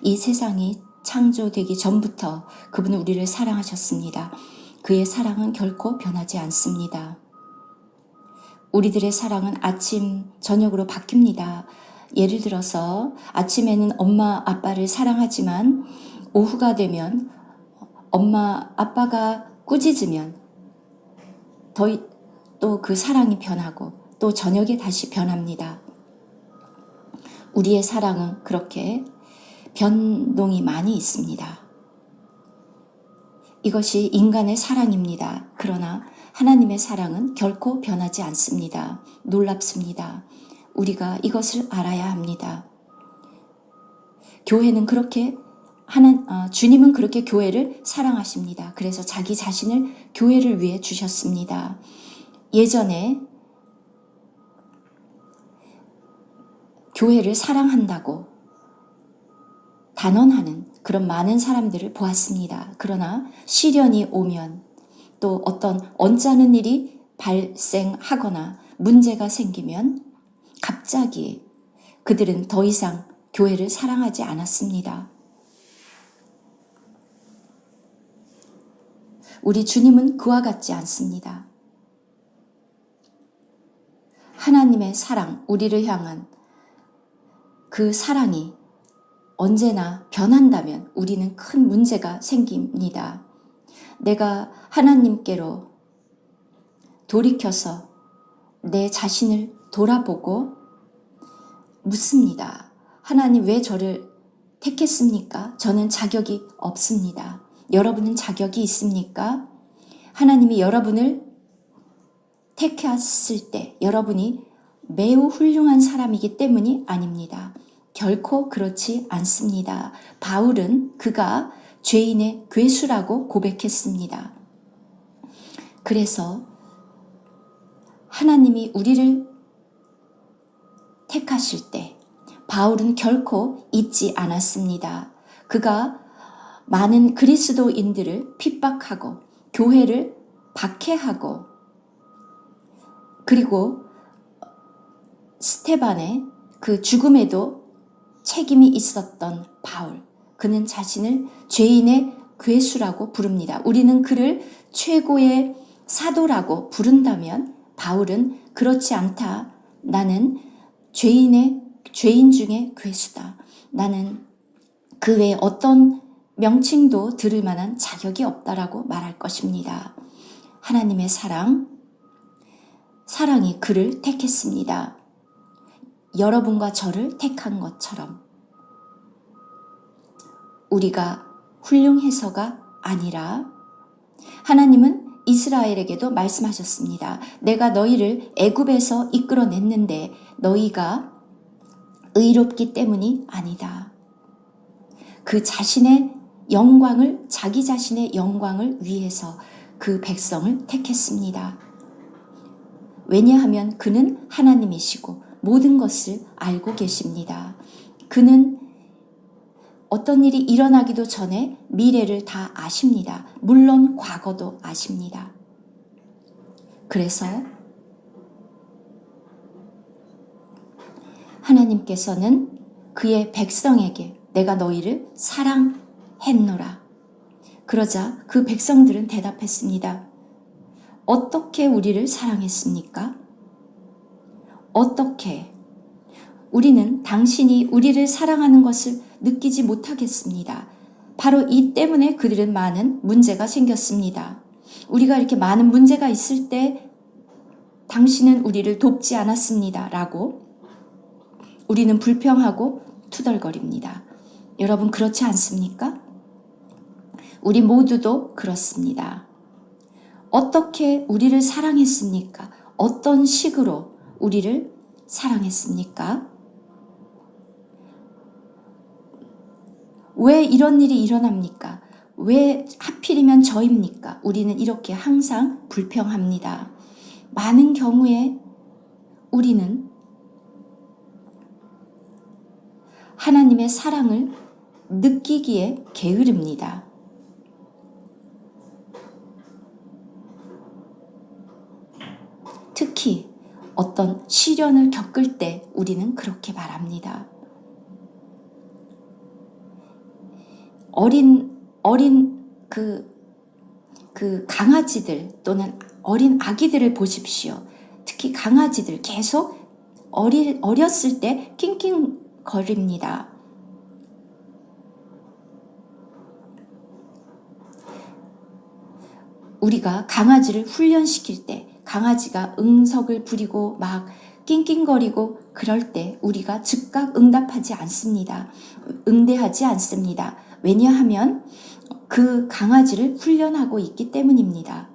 이 세상이 창조되기 전부터 그분은 우리를 사랑하셨습니다. 그의 사랑은 결코 변하지 않습니다. 우리들의 사랑은 아침, 저녁으로 바뀝니다. 예를 들어서 아침에는 엄마, 아빠를 사랑하지만 오후가 되면 엄마, 아빠가 꾸짖으면 또 그 사랑이 변하고 또 저녁에 다시 변합니다. 우리의 사랑은 그렇게 변동이 많이 있습니다. 이것이 인간의 사랑입니다. 그러나 하나님의 사랑은 결코 변하지 않습니다. 놀랍습니다. 우리가 이것을 알아야 합니다. 교회는 그렇게 주님은 그렇게 교회를 사랑하십니다. 그래서 자기 자신을 교회를 위해 주셨습니다. 예전에 교회를 사랑한다고 단언하는 그런 많은 사람들을 보았습니다. 그러나 시련이 오면 또 어떤 언짢은 일이 발생하거나 문제가 생기면 갑자기 그들은 더 이상 교회를 사랑하지 않았습니다. 우리 주님은 그와 같지 않습니다. 하나님의 사랑, 우리를 향한 그 사랑이 언제나 변한다면 우리는 큰 문제가 생깁니다. 내가 하나님께로 돌이켜서 내 자신을 돌아보고 묻습니다. 하나님 왜 저를 택했습니까? 저는 자격이 없습니다. 여러분은 자격이 있습니까? 하나님이 여러분을 택했을 때 여러분이 매우 훌륭한 사람이기 때문이 아닙니다. 결코 그렇지 않습니다. 바울은 그가 죄인의 괴수라고 고백했습니다. 그래서 하나님이 우리를 택하실 때 바울은 결코 잊지 않았습니다. 그가 많은 그리스도인들을 핍박하고 교회를 박해하고 그리고 스테반의 그 죽음에도 책임이 있었던 바울. 그는 자신을 죄인의 괴수라고 부릅니다. 우리는 그를 최고의 사도라고 부른다면 바울은 그렇지 않다. 나는 죄인 중에 괴수다. 나는 그 외에 어떤 명칭도 들을 만한 자격이 없다라고 말할 것입니다. 하나님의 사랑이 그를 택했습니다. 여러분과 저를 택한 것처럼 우리가 훌륭해서가 아니라 하나님은 이스라엘에게도 말씀하셨습니다. 내가 너희를 애굽에서 이끌어냈는데 너희가 의롭기 때문이 아니다. 그 자신의 영광을 자기 자신의 영광을 위해서 그 백성을 택했습니다. 왜냐하면 그는 하나님이시고 모든 것을 알고 계십니다. 그는 어떤 일이 일어나기도 전에 미래를 다 아십니다. 물론 과거도 아십니다. 그래서 하나님께서는 그의 백성에게 내가 너희를 사랑했노라. 그러자 그 백성들은 대답했습니다. 어떻게 우리를 사랑했습니까? 어떻게? 우리는 당신이 우리를 사랑하는 것을 느끼지 못하겠습니다. 바로 이 때문에 그들은 많은 문제가 생겼습니다. 우리가 이렇게 많은 문제가 있을 때 당신은 우리를 돕지 않았습니다. 라고 우리는 불평하고 투덜거립니다. 여러분 그렇지 않습니까? 우리 모두도 그렇습니다. 어떻게 우리를 사랑했습니까? 어떤 식으로 우리를 사랑했습니까? 왜 이런 일이 일어납니까? 왜 하필이면 저입니까? 우리는 이렇게 항상 불평합니다. 많은 경우에 우리는 하나님의 사랑을 느끼기에 게으릅니다. 특히 어떤 시련을 겪을 때 우리는 그렇게 말합니다. 어린 그 강아지들 또는 어린 아기들을 보십시오. 특히 강아지들 계속 어렸을 때 낑낑거립니다. 우리가 강아지를 훈련시킬 때 강아지가 응석을 부리고 막 낑낑거리고 그럴 때 우리가 즉각 응답하지 않습니다. 응대하지 않습니다. 왜냐하면 그 강아지를 훈련하고 있기 때문입니다.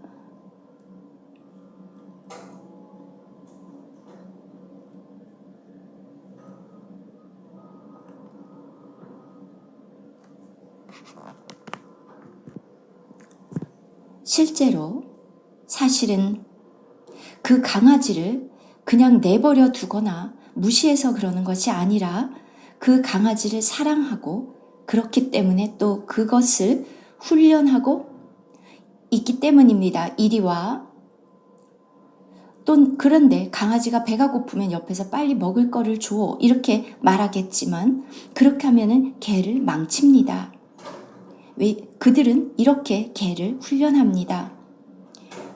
실제로 사실은 그 강아지를 그냥 내버려 두거나 무시해서 그러는 것이 아니라 그 강아지를 사랑하고 그렇기 때문에 또 그것을 훈련하고 있기 때문입니다. 이리와 또 그런데 강아지가 배가 고프면 옆에서 빨리 먹을 거를 줘 이렇게 말하겠지만 그렇게 하면은 개를 망칩니다. 왜 그들은 이렇게 개를 훈련합니다.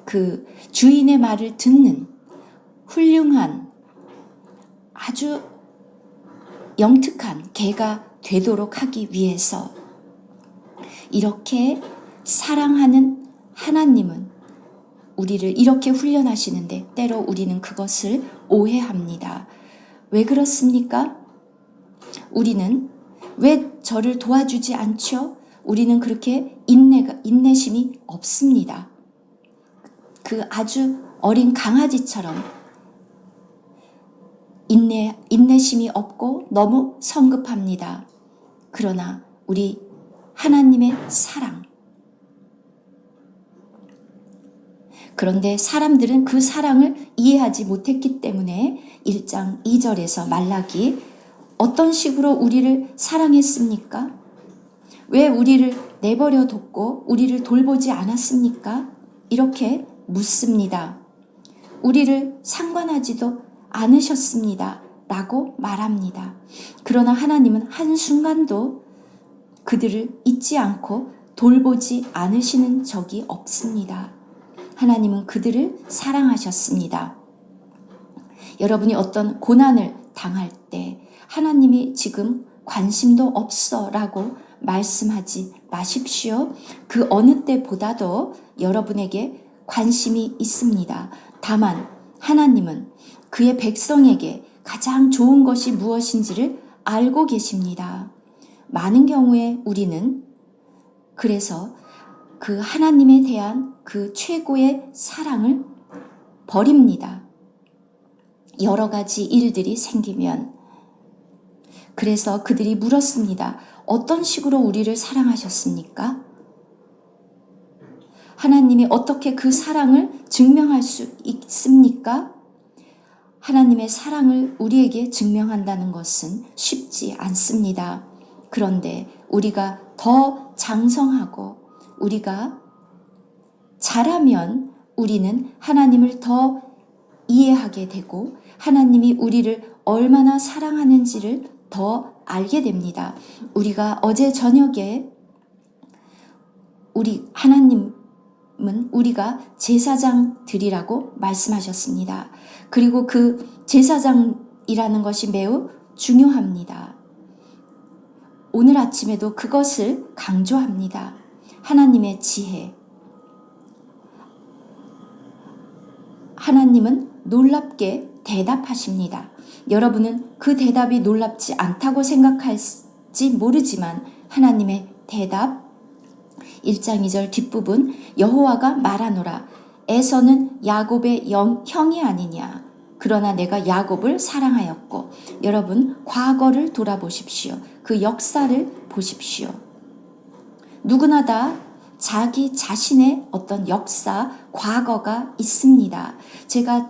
그 주인의 말을 듣는 훌륭한 아주 영특한 개가 되도록 하기 위해서 이렇게 사랑하는 하나님은 우리를 이렇게 훈련하시는데 때로 우리는 그것을 오해합니다. 왜 그렇습니까? 우리는 왜 저를 도와주지 않죠? 우리는 그렇게 인내심이 없습니다. 그 아주 어린 강아지처럼 인내심이 없고 너무 성급합니다. 그러나 우리 하나님의 사랑. 그런데 사람들은 그 사랑을 이해하지 못했기 때문에 1장 2절에서 말라기 어떤 식으로 우리를 사랑했습니까? 왜 우리를 내버려 뒀고 우리를 돌보지 않았습니까? 이렇게 묻습니다. 우리를 상관하지도 않으셨습니다. 라고 말합니다. 그러나 하나님은 한순간도 그들을 잊지 않고 돌보지 않으시는 적이 없습니다. 하나님은 그들을 사랑하셨습니다. 여러분이 어떤 고난을 당할 때 하나님이 지금 관심도 없어 라고 말씀하지 마십시오. 그 어느 때보다도 여러분에게 관심이 있습니다. 다만 하나님은 그의 백성에게 가장 좋은 것이 무엇인지를 알고 계십니다. 많은 경우에 우리는 그래서 그 하나님에 대한 그 최고의 사랑을 버립니다. 여러 가지 일들이 생기면 그래서 그들이 물었습니다. 어떤 식으로 우리를 사랑하셨습니까? 하나님이 어떻게 그 사랑을 증명할 수 있습니까? 하나님의 사랑을 우리에게 증명한다는 것은 쉽지 않습니다. 그런데 우리가 더 장성하고 우리가 잘하면 우리는 하나님을 더 이해하게 되고 하나님이 우리를 얼마나 사랑하는지를 더 알게 됩니다. 우리가 어제 저녁에 우리 하나님은 우리가 제사장들이라고 말씀하셨습니다. 그리고 그 제사장이라는 것이 매우 중요합니다. 오늘 아침에도 그것을 강조합니다. 하나님의 지혜. 하나님은 놀랍게 대답하십니다. 여러분은 그 대답이 놀랍지 않다고 생각할지 모르지만 하나님의 대답 1장 2절 뒷부분 여호와가 말하노라 에서는 야곱의 형이 아니냐 그러나 내가 야곱을 사랑하였고 여러분 과거를 돌아보십시오. 그 역사를 보십시오. 누구나 다 자기 자신의 어떤 역사, 과거가 있습니다.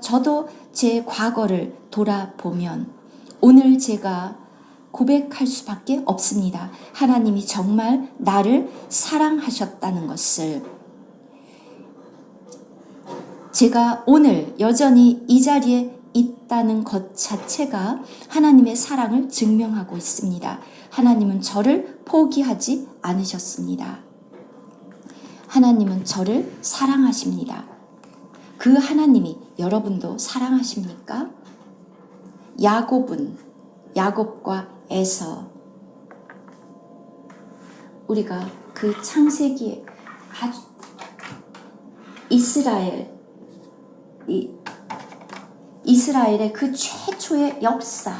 저도 제 과거를 돌아보면 오늘 제가 고백할 수밖에 없습니다. 하나님이 정말 나를 사랑하셨다는 것을. 제가 오늘 여전히 이 자리에 있다는 것 자체가 하나님의 사랑을 증명하고 있습니다. 하나님은 저를 포기하지 않으셨습니다. 하나님은 저를 사랑하십니다. 그 하나님이 여러분도 사랑하십니까? 야곱과 에서, 우리가 그 창세기에 아주 이스라엘의 그 최초의 역사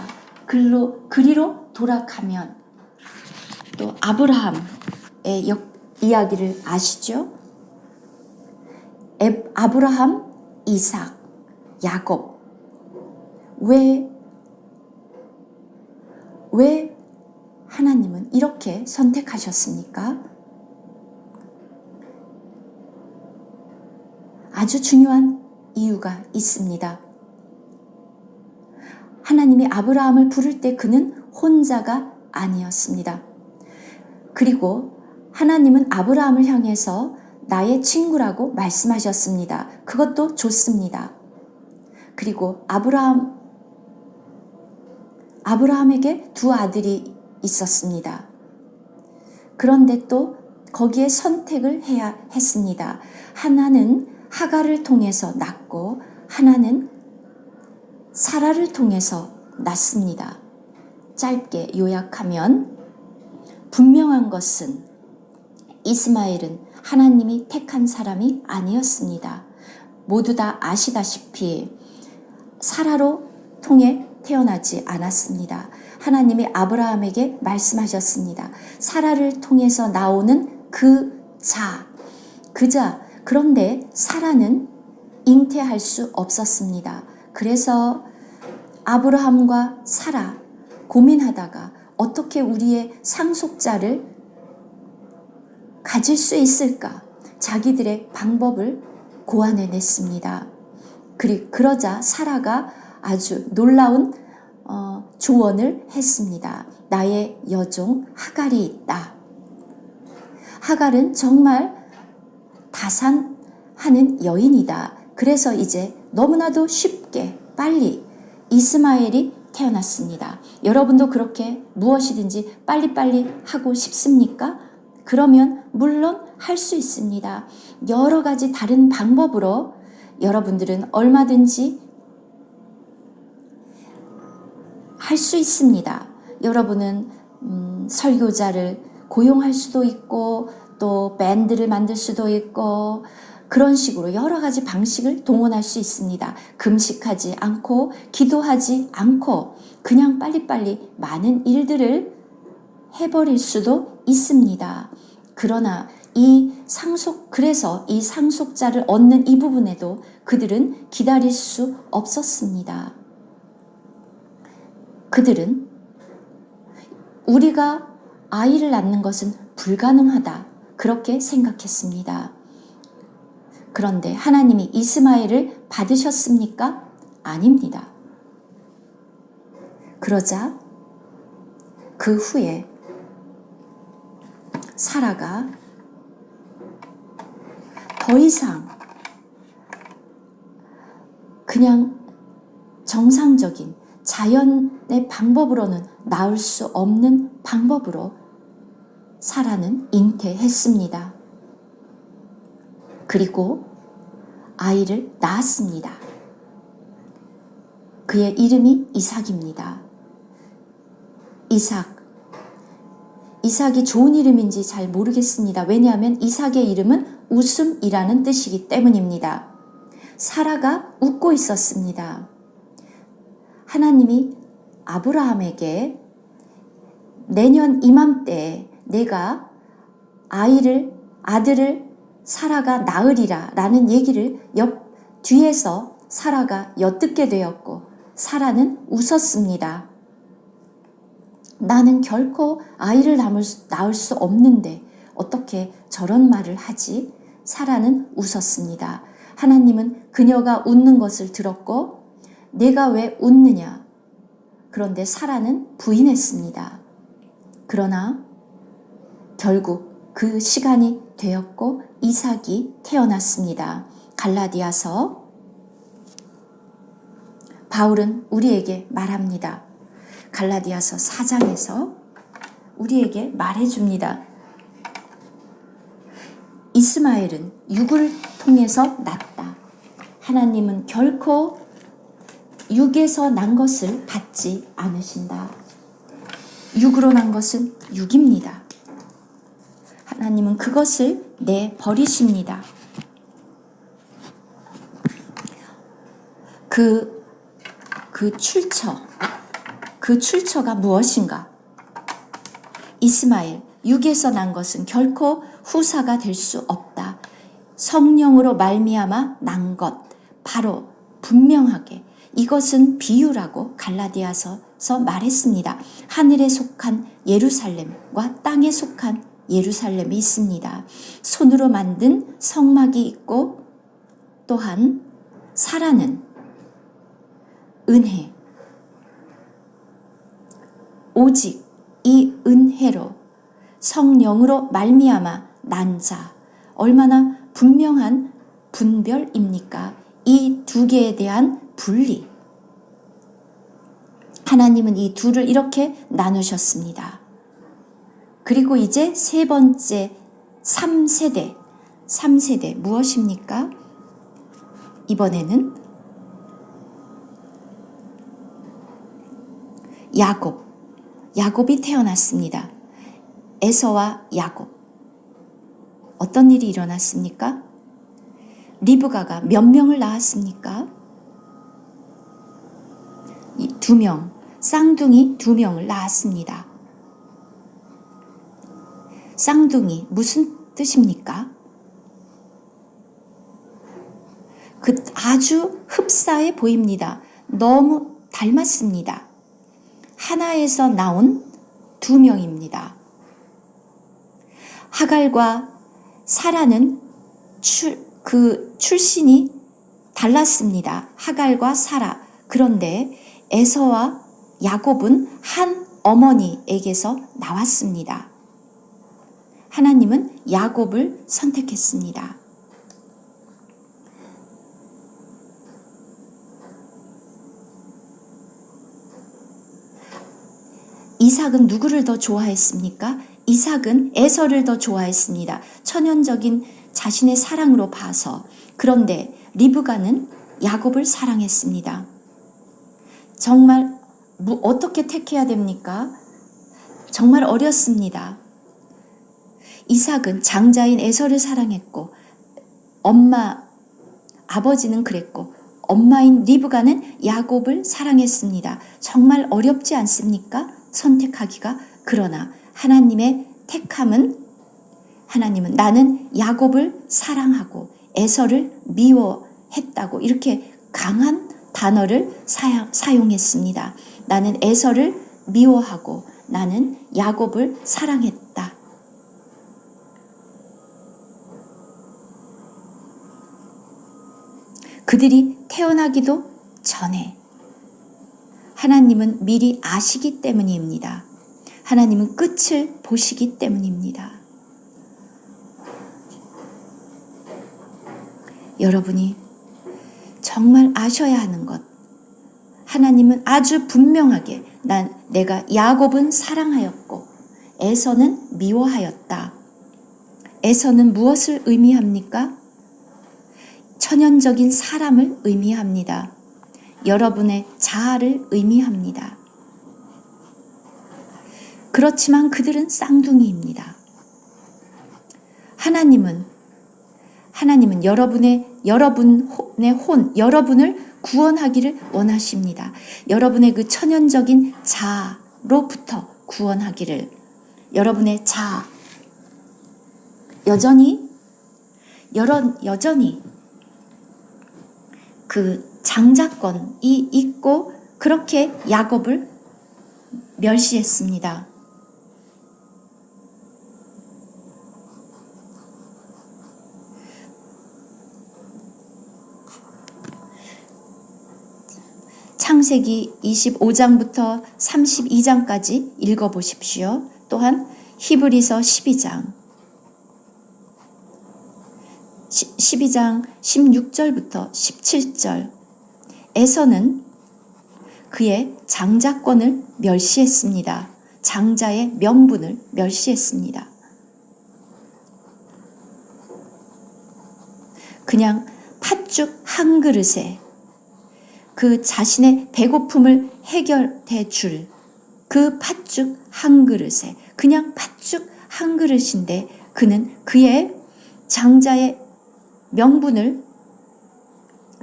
그리로 돌아가면 또 아브라함의 이야기를 아시죠? 아브라함, 이삭, 야곱. 왜 하나님은 이렇게 선택하셨습니까? 아주 중요한 이유가 있습니다. 하나님이 아브라함을 부를 때 그는 혼자가 아니었습니다. 그리고 하나님은 아브라함을 향해서 나의 친구라고 말씀하셨습니다. 그것도 좋습니다. 그리고 아브라함에게 두 아들이 있었습니다. 그런데 또 거기에 선택을 해야 했습니다. 하나는 하갈을 통해서 낳고 하나는 사라를 통해서 낳습니다. 짧게 요약하면 분명한 것은 이스마엘은 하나님이 택한 사람이 아니었습니다. 모두 다 아시다시피 사라로 통해 태어나지 않았습니다. 하나님이 아브라함에게 말씀하셨습니다. 사라를 통해서 나오는 그 자. 그런데 사라는 잉태할 수 없었습니다. 그래서 아브라함과 사라 고민하다가 어떻게 우리의 상속자를 가질 수 있을까? 자기들의 방법을 고안해냈습니다. 그러자 사라가 아주 놀라운 조언을 했습니다. 나의 여종 하갈이 있다. 하갈은 정말 다산하는 여인이다. 그래서 이제 너무나도 쉽게 빨리 이스마엘이 태어났습니다. 여러분도 그렇게 무엇이든지 빨리빨리 하고 싶습니까? 그러면 물론 할 수 있습니다. 여러 가지 다른 방법으로 여러분들은 얼마든지 할 수 있습니다. 여러분은 설교자를 고용할 수도 있고 또 밴드를 만들 수도 있고 그런 식으로 여러 가지 방식을 동원할 수 있습니다. 금식하지 않고 기도하지 않고 그냥 빨리빨리 많은 일들을 해버릴 수도 있습니다. 그러나 그래서 이 상속자를 얻는 이 부분에도 그들은 기다릴 수 없었습니다. 그들은 우리가 아이를 낳는 것은 불가능하다. 그렇게 생각했습니다. 그런데 하나님이 이스마엘을 받으셨습니까? 아닙니다. 그러자 그 후에 사라가 더 이상 그냥 정상적인 자연의 방법으로는 낳을 수 없는 방법으로 사라는 잉태했습니다. 그리고 아이를 낳았습니다. 그의 이름이 이삭입니다. 이삭이 좋은 이름인지 잘 모르겠습니다. 왜냐하면 이삭의 이름은 웃음이라는 뜻이기 때문입니다. 사라가 웃고 있었습니다. 하나님이 아브라함에게 내년 이맘때에 내가 아들을 사라가 낳으리라 라는 얘기를 뒤에서 사라가 엿듣게 되었고 사라는 웃었습니다. 나는 결코 아이를 낳을 수 없는데 어떻게 저런 말을 하지? 사라는 웃었습니다. 하나님은 그녀가 웃는 것을 들었고 내가 왜 웃느냐? 그런데 사라는 부인했습니다. 그러나 결국 그 시간이 되었고 이삭이 태어났습니다. 갈라디아서 바울은 우리에게 말합니다. 갈라디아서 4장에서 우리에게 말해줍니다. 이스마엘은 육을 통해서 났다. 하나님은 결코 육에서 난 것을 받지 않으신다. 육으로 난 것은 육입니다. 하나님은 그것을 내버리십니다. 그 출처가 무엇인가? 이스마엘, 육에서 난 것은 결코 후사가 될 수 없다. 성령으로 말미암아 난 것, 바로 분명하게 이것은 비유라고 갈라디아서서 말했습니다. 하늘에 속한 예루살렘과 땅에 속한 예루살렘이 있습니다. 손으로 만든 성막이 있고 또한 사라는 은혜, 오직 이 은혜로 성령으로 말미암아 난 자, 얼마나 분명한 분별입니까? 이 두 개에 대한 분리. 하나님은 이 둘을 이렇게 나누셨습니다. 그리고 이제 세 번째 3세대 무엇입니까? 이번에는 야곱이 태어났습니다. 에서와 야곱. 어떤 일이 일어났습니까? 리브가가 몇 명을 낳았습니까? 2명, 쌍둥이 2명을 낳았습니다. 쌍둥이 무슨 뜻입니까? 아주 흡사해 보입니다. 너무 닮았습니다. 하나에서 나온 2명입니다. 하갈과 사라는 출신이 달랐습니다. 하갈과 사라. 그런데 에서와 야곱은 한 어머니에게서 나왔습니다. 하나님은 야곱을 선택했습니다. 이삭은 누구를 더 좋아했습니까? 이삭은 에서를 더 좋아했습니다. 천연적인 자신의 사랑으로 봐서. 그런데 리브가는 야곱을 사랑했습니다. 정말 어떻게 택해야 됩니까? 정말 어렵습니다. 이삭은 장자인 에서를 사랑했고 아버지는 그랬고 엄마인 리브가는 야곱을 사랑했습니다. 정말 어렵지 않습니까? 선택하기가. 그러나 하나님의 택함은 하나님은 나는 야곱을 사랑하고 에서를 미워했다고 이렇게 강한 단어를 사용했습니다. 나는 에서를 미워하고 나는 야곱을 사랑했다. 그들이 태어나기도 전에 하나님은 미리 아시기 때문입니다. 하나님은 끝을 보시기 때문입니다. 여러분이 정말 아셔야 하는 것, 하나님은 아주 분명하게 내가 야곱은 사랑하였고 에서는 미워하였다. 에서는 무엇을 의미합니까? 천연적인 사람을 의미합니다. 여러분의 자아를 의미합니다. 그렇지만 그들은 쌍둥이입니다. 하나님은 여러분을 구원하기를 원하십니다. 여러분의 그 천연적인 자아로부터 구원하기를. 여러분의 자아, 여전히 그 장자권이 있고 그렇게 야곱을 멸시했습니다. 창세기 25장부터 32장까지 읽어보십시오. 또한 히브리서 12장 16절부터 17절 에서는 그의 장자권을 멸시했습니다. 장자의 명분을 멸시했습니다. 그냥 팥죽 한 그릇에 그 자신의 배고픔을 해결해 줄 그 팥죽 한 그릇에, 그냥 팥죽 한 그릇인데 그는 그의 장자의 명분을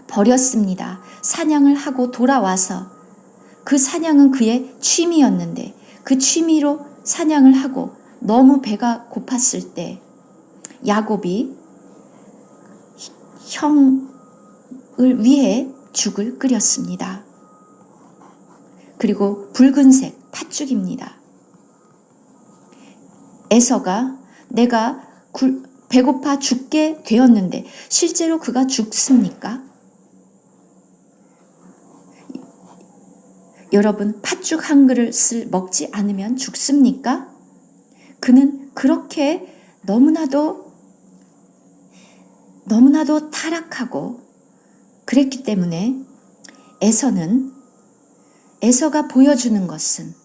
버렸습니다. 사냥을 하고 돌아와서 그 사냥은 그의 취미였는데 그 취미로 사냥을 하고 너무 배가 고팠을 때 야곱이 형을 위해 죽을 끓였습니다. 그리고 붉은색 팥죽입니다. 에서가 내가 배고파 죽게 되었는데 실제로 그가 죽습니까? 여러분, 팥죽 한 그릇을 먹지 않으면 죽습니까? 그는 그렇게 너무나도 타락하고 그랬기 때문에 에서가 보여주는 것은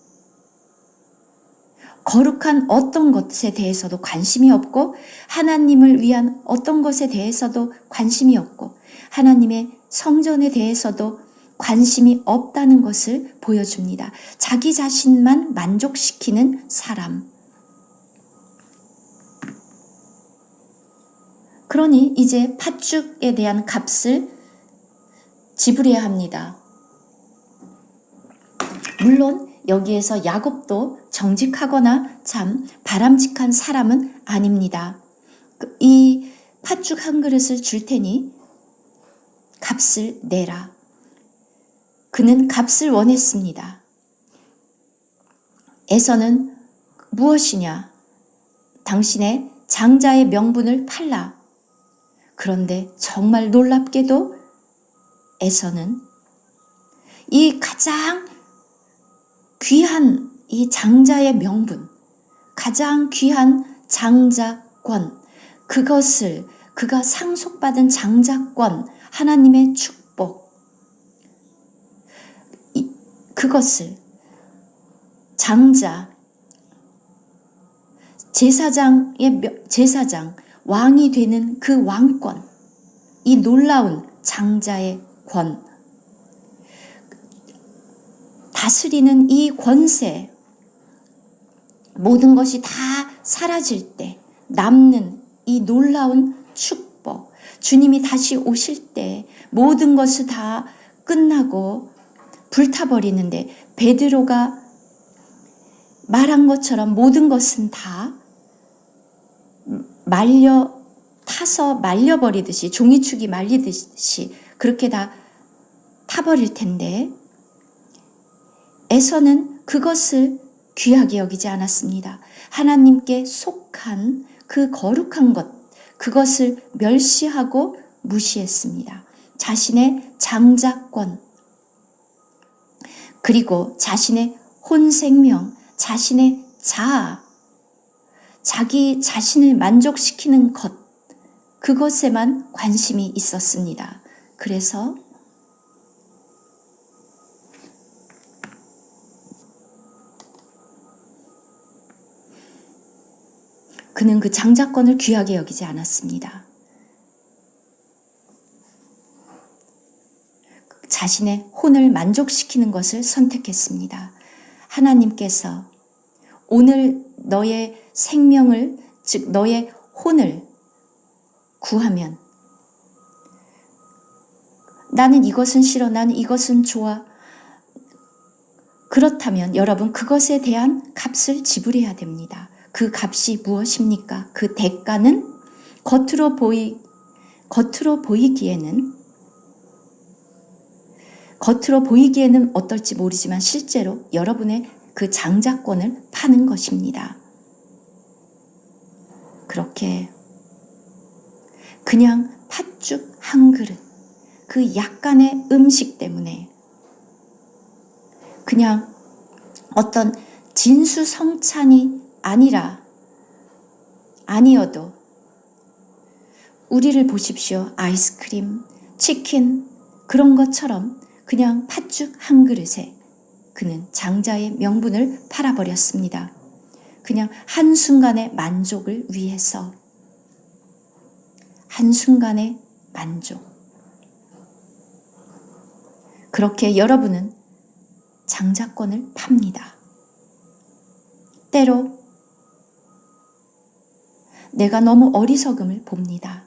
거룩한 어떤 것에 대해서도 관심이 없고 하나님을 위한 어떤 것에 대해서도 관심이 없고 하나님의 성전에 대해서도 관심이 없다는 것을 보여줍니다. 자기 자신만 만족시키는 사람. 그러니 이제 팥죽에 대한 값을 지불해야 합니다. 물론 여기에서 야곱도 정직하거나 참 바람직한 사람은 아닙니다. 이 팥죽 한 그릇을 줄 테니 값을 내라. 그는 값을 원했습니다. 에서는 무엇이냐? 당신의 장자의 명분을 팔라. 그런데 정말 놀랍게도 에서는 이 가장 귀한 이 장자의 명분, 가장 귀한 장자권, 그것을 그가 상속받은 장자권, 하나님의 축복, 그것을 장자, 제사장, 왕이 되는 그 왕권, 이 놀라운 장자의 권, 다스리는 이 권세, 모든 것이 다 사라질 때 남는 이 놀라운 축복, 주님이 다시 오실 때 모든 것이 다 끝나고 불타버리는데 베드로가 말한 것처럼 모든 것은 다 타서 말려버리듯이, 종이축이 말리듯이 그렇게 다 타버릴 텐데 에서는 그것을 귀하게 여기지 않았습니다. 하나님께 속한 그 거룩한 것, 그것을 멸시하고 무시했습니다. 자신의 장자권, 그리고 자신의 혼생명, 자신의 자아, 자기 자신을 만족시키는 것, 그것에만 관심이 있었습니다. 그래서 그는 그 장자권을 귀하게 여기지 않았습니다. 자신의 혼을 만족시키는 것을 선택했습니다. 하나님께서 오늘 너의 생명을, 즉 너의 혼을 구하면 나는 이것은 싫어, 나는 이것은 좋아. 그렇다면 여러분 그것에 대한 값을 지불해야 됩니다. 그 값이 무엇입니까? 그 대가는 겉으로 보이기에는 어떨지 모르지만 실제로 여러분의 그 장자권을 파는 것입니다. 그렇게 그냥 팥죽 한 그릇, 그 약간의 음식 때문에 그냥 어떤 진수성찬이 아니어도 우리를 보십시오. 아이스크림, 치킨 그런 것처럼 그냥 팥죽 한 그릇에 그는 장자의 명분을 팔아버렸습니다. 그냥 한순간의 만족을 위해서. 한순간의 만족. 그렇게 여러분은 장자권을 팝니다. 때로 내가 너무 어리석음을 봅니다.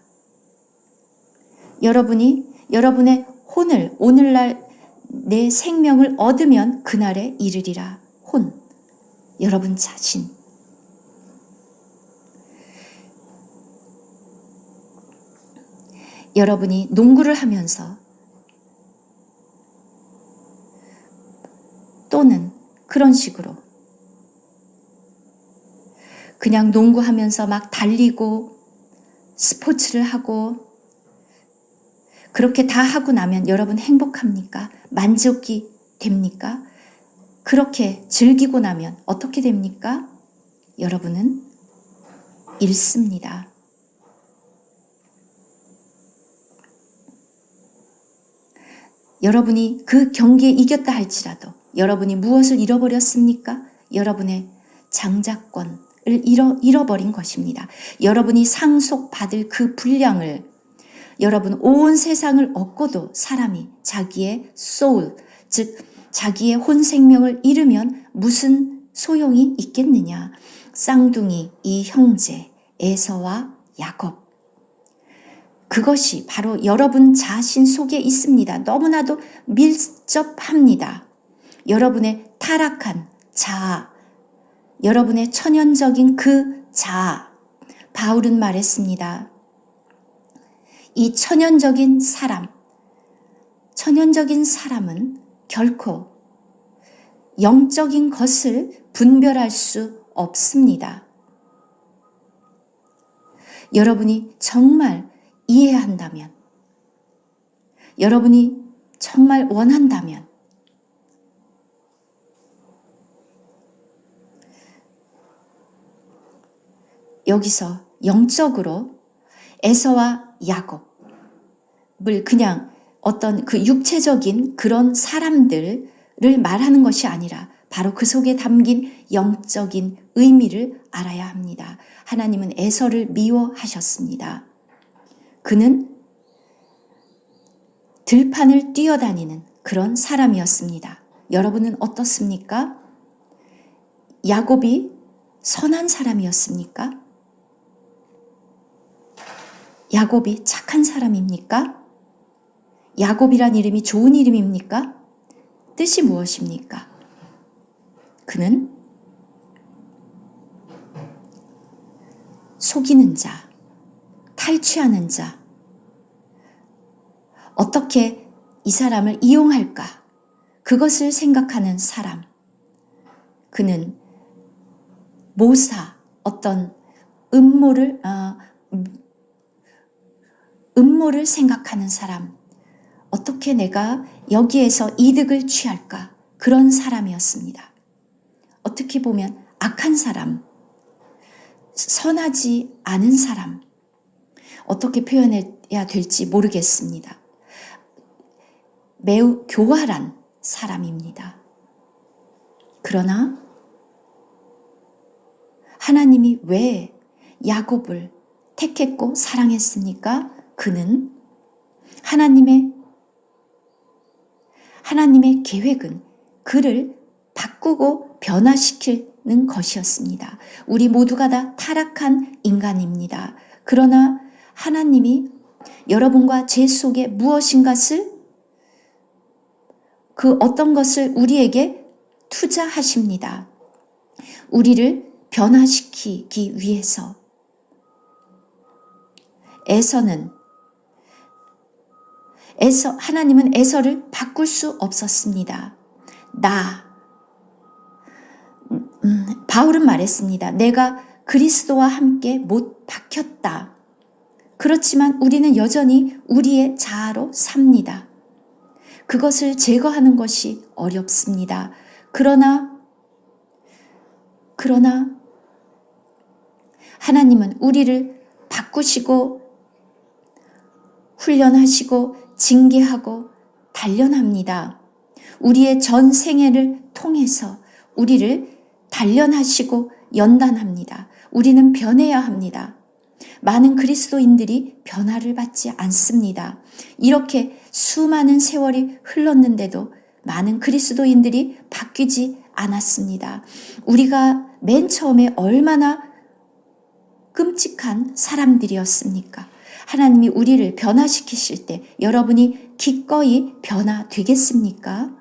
여러분이 여러분의 혼을, 오늘날 내 생명을 얻으면 그날에 이르리라. 혼. 여러분 자신. 여러분이 농구를 하면서 또는 그런 식으로 그냥 농구하면서 막 달리고 스포츠를 하고 그렇게 다 하고 나면 여러분 행복합니까? 만족이 됩니까? 그렇게 즐기고 나면 어떻게 됩니까? 여러분은 잃습니다. 여러분이 그 경기에 이겼다 할지라도 여러분이 무엇을 잃어버렸습니까? 여러분의 장자권을 잃어버린 것입니다. 여러분이 상속받을 그 분량을 여러분 온 세상을 얻고도 사람이 자기의 소울, 즉 자기의 혼 생명을 잃으면 무슨 소용이 있겠느냐. 쌍둥이 이 형제 에서와 야곱. 그것이 바로 여러분 자신 속에 있습니다. 너무나도 밀접합니다. 여러분의 타락한 자아, 여러분의 천연적인 그 자아. 바울은 말했습니다. 이 천연적인 사람은 결코 영적인 것을 분별할 수 없습니다. 여러분이 정말 이해한다면, 여러분이 정말 원한다면, 여기서 영적으로 에서와 야곱을 그냥 어떤 그 육체적인 그런 사람들을 말하는 것이 아니라 바로 그 속에 담긴 영적인 의미를 알아야 합니다. 하나님은 에서를 미워하셨습니다. 그는 들판을 뛰어다니는 그런 사람이었습니다. 여러분은 어떻습니까? 야곱이 선한 사람이었습니까? 야곱이 착한 사람입니까? 야곱이란 이름이 좋은 이름입니까? 뜻이 무엇입니까? 그는 속이는 자, 탈취하는 자, 어떻게 이 사람을 이용할까? 그것을 생각하는 사람. 그는 모사, 어떤 음모를 생각하는 사람. 어떻게 내가 여기에서 이득을 취할까? 그런 사람이었습니다. 어떻게 보면 악한 사람, 선하지 않은 사람, 어떻게 표현해야 될지 모르겠습니다. 매우 교활한 사람입니다. 그러나 하나님이 왜 야곱을 택했고 사랑했습니까? 그는 하나님의 계획은 그를 바꾸고 변화시키는 것이었습니다. 우리 모두가 다 타락한 인간입니다. 그러나 하나님이 여러분과 제 속에 무엇인가를 그 어떤 것을 우리에게 투자하십니다. 우리를 변화시키기 위해서. 하나님은 에서를 바꿀 수 없었습니다. 바울은 말했습니다. 내가 그리스도와 함께 못 박혔다. 그렇지만 우리는 여전히 우리의 자아로 삽니다. 그것을 제거하는 것이 어렵습니다. 그러나 하나님은 우리를 바꾸시고 훈련하시고 징계하고 단련합니다. 우리의 전 생애를 통해서 우리를 단련하시고 연단합니다. 우리는 변해야 합니다. 많은 그리스도인들이 변화를 받지 않습니다. 이렇게 수많은 세월이 흘렀는데도 많은 그리스도인들이 바뀌지 않았습니다. 우리가 맨 처음에 얼마나 끔찍한 사람들이었습니까? 하나님이 우리를 변화시키실 때 여러분이 기꺼이 변화되겠습니까?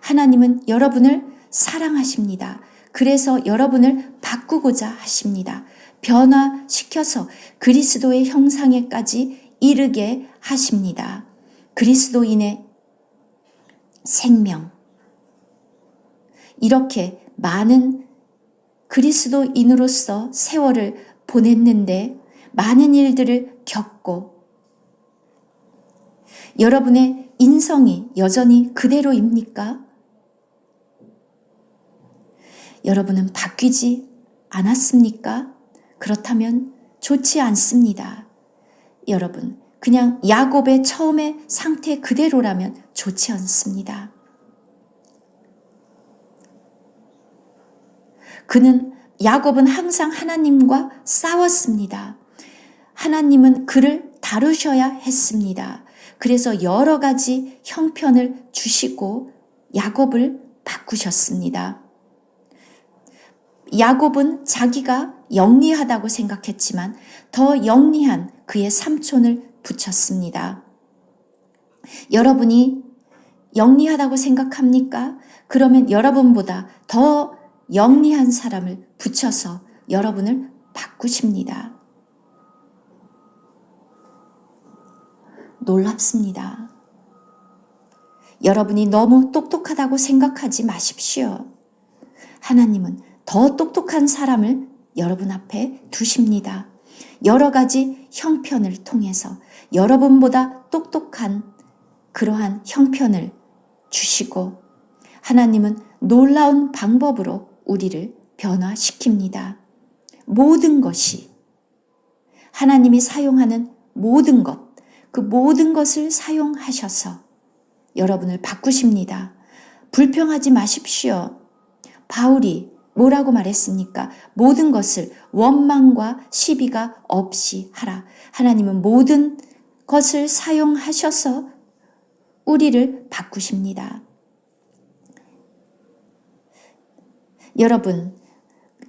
하나님은 여러분을 사랑하십니다. 그래서 여러분을 바꾸고자 하십니다. 변화시켜서 그리스도의 형상에까지 이르게 하십니다. 그리스도인의 생명. 이렇게 많은 그리스도인으로서 세월을 보냈는데 많은 일들을 겪고 여러분의 인성이 여전히 그대로입니까? 여러분은 바뀌지 않았습니까? 그렇다면 좋지 않습니다. 여러분, 그냥 야곱의 처음의 상태 그대로라면 좋지 않습니다. 야곱은 항상 하나님과 싸웠습니다. 하나님은 그를 다루셔야 했습니다. 그래서 여러 가지 형편을 주시고 야곱을 바꾸셨습니다. 야곱은 자기가 영리하다고 생각했지만 더 영리한 그의 삼촌을 붙였습니다. 여러분이 영리하다고 생각합니까? 그러면 여러분보다 더 영리한 사람을 붙여서 여러분을 바꾸십니다. 놀랍습니다. 여러분이 너무 똑똑하다고 생각하지 마십시오. 하나님은 더 똑똑한 사람을 여러분 앞에 두십니다. 여러 가지 형편을 통해서 여러분보다 똑똑한 그러한 형편을 주시고 하나님은 놀라운 방법으로 우리를 변화시킵니다. 모든 것이 하나님이 사용하는 모든 것, 그 모든 것을 사용하셔서 여러분을 바꾸십니다. 불평하지 마십시오. 바울이 뭐라고 말했습니까? 모든 것을 원망과 시비가 없이 하라. 하나님은 모든 것을 사용하셔서 우리를 바꾸십니다.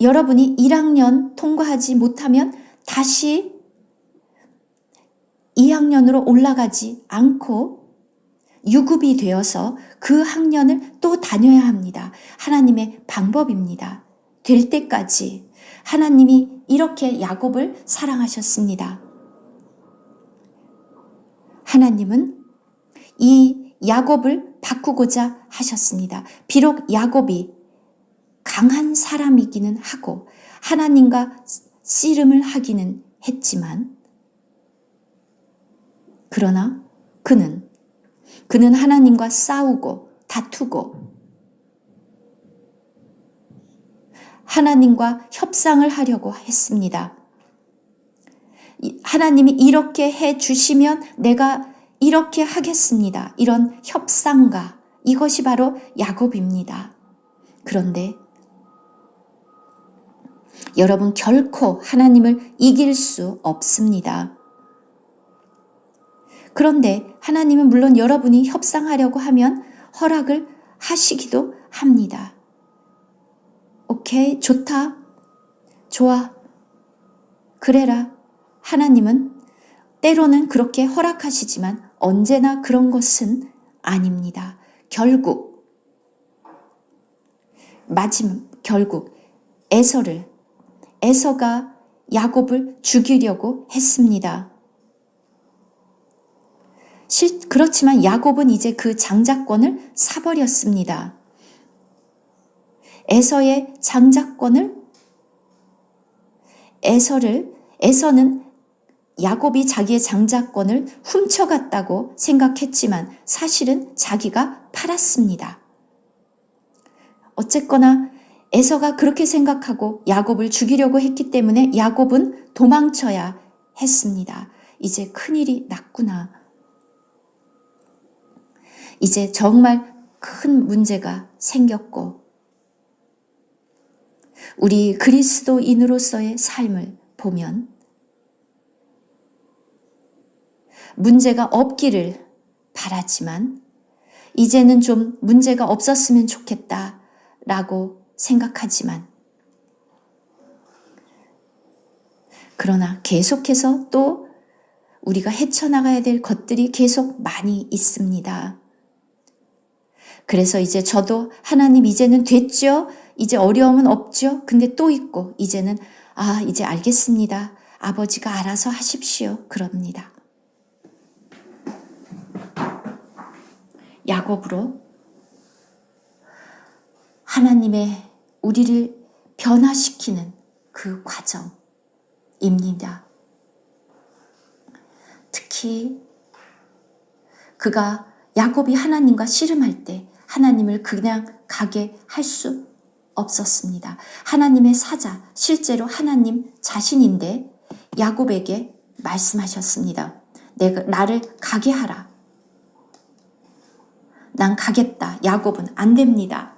여러분이 1학년 통과하지 못하면 다시 2학년으로 올라가지 않고 유급이 되어서 그 학년을 또 다녀야 합니다. 하나님의 방법입니다. 될 때까지 하나님이 이렇게 야곱을 사랑하셨습니다. 하나님은 이 야곱을 바꾸고자 하셨습니다. 비록 야곱이 강한 사람이기는 하고 하나님과 씨름을 하기는 했지만 그러나 그는 하나님과 싸우고 다투고 하나님과 협상을 하려고 했습니다. 하나님이 이렇게 해 주시면 내가 이렇게 하겠습니다. 이런 협상가, 이것이 바로 야곱입니다. 그런데 여러분 결코 하나님을 이길 수 없습니다. 그런데 하나님은 물론 여러분이 협상하려고 하면 허락을 하시기도 합니다. 오케이, 좋다, 좋아, 그래라. 하나님은 때로는 그렇게 허락하시지만 언제나 그런 것은 아닙니다. 결국 에서가 야곱을 죽이려고 했습니다. 그렇지만 야곱은 이제 그 장자권을 사버렸습니다. 에서의 장자권을 에서는 야곱이 자기의 장자권을 훔쳐갔다고 생각했지만 사실은 자기가 팔았습니다. 어쨌거나 에서가 그렇게 생각하고 야곱을 죽이려고 했기 때문에 야곱은 도망쳐야 했습니다. 이제 큰일이 났구나. 이제 정말 큰 문제가 생겼고 우리 그리스도인으로서의 삶을 보면 문제가 없기를 바라지만 이제는 좀 문제가 없었으면 좋겠다라고 생각하지만 그러나 계속해서 또 우리가 헤쳐나가야 될 것들이 계속 많이 있습니다. 그래서 이제 저도 하나님 이제는 됐죠? 이제 어려움은 없죠? 근데 또 있고 이제는 이제 알겠습니다. 아버지가 알아서 하십시오. 그럽니다. 야곱으로 하나님의 우리를 변화시키는 그 과정입니다. 특히 그가 야곱이 하나님과 씨름할 때 하나님을 그냥 가게 할 수 없었습니다. 하나님의 사자, 실제로 하나님 자신인데 야곱에게 말씀하셨습니다. 나를 가게 하라. 난 가겠다. 야곱은 안 됩니다.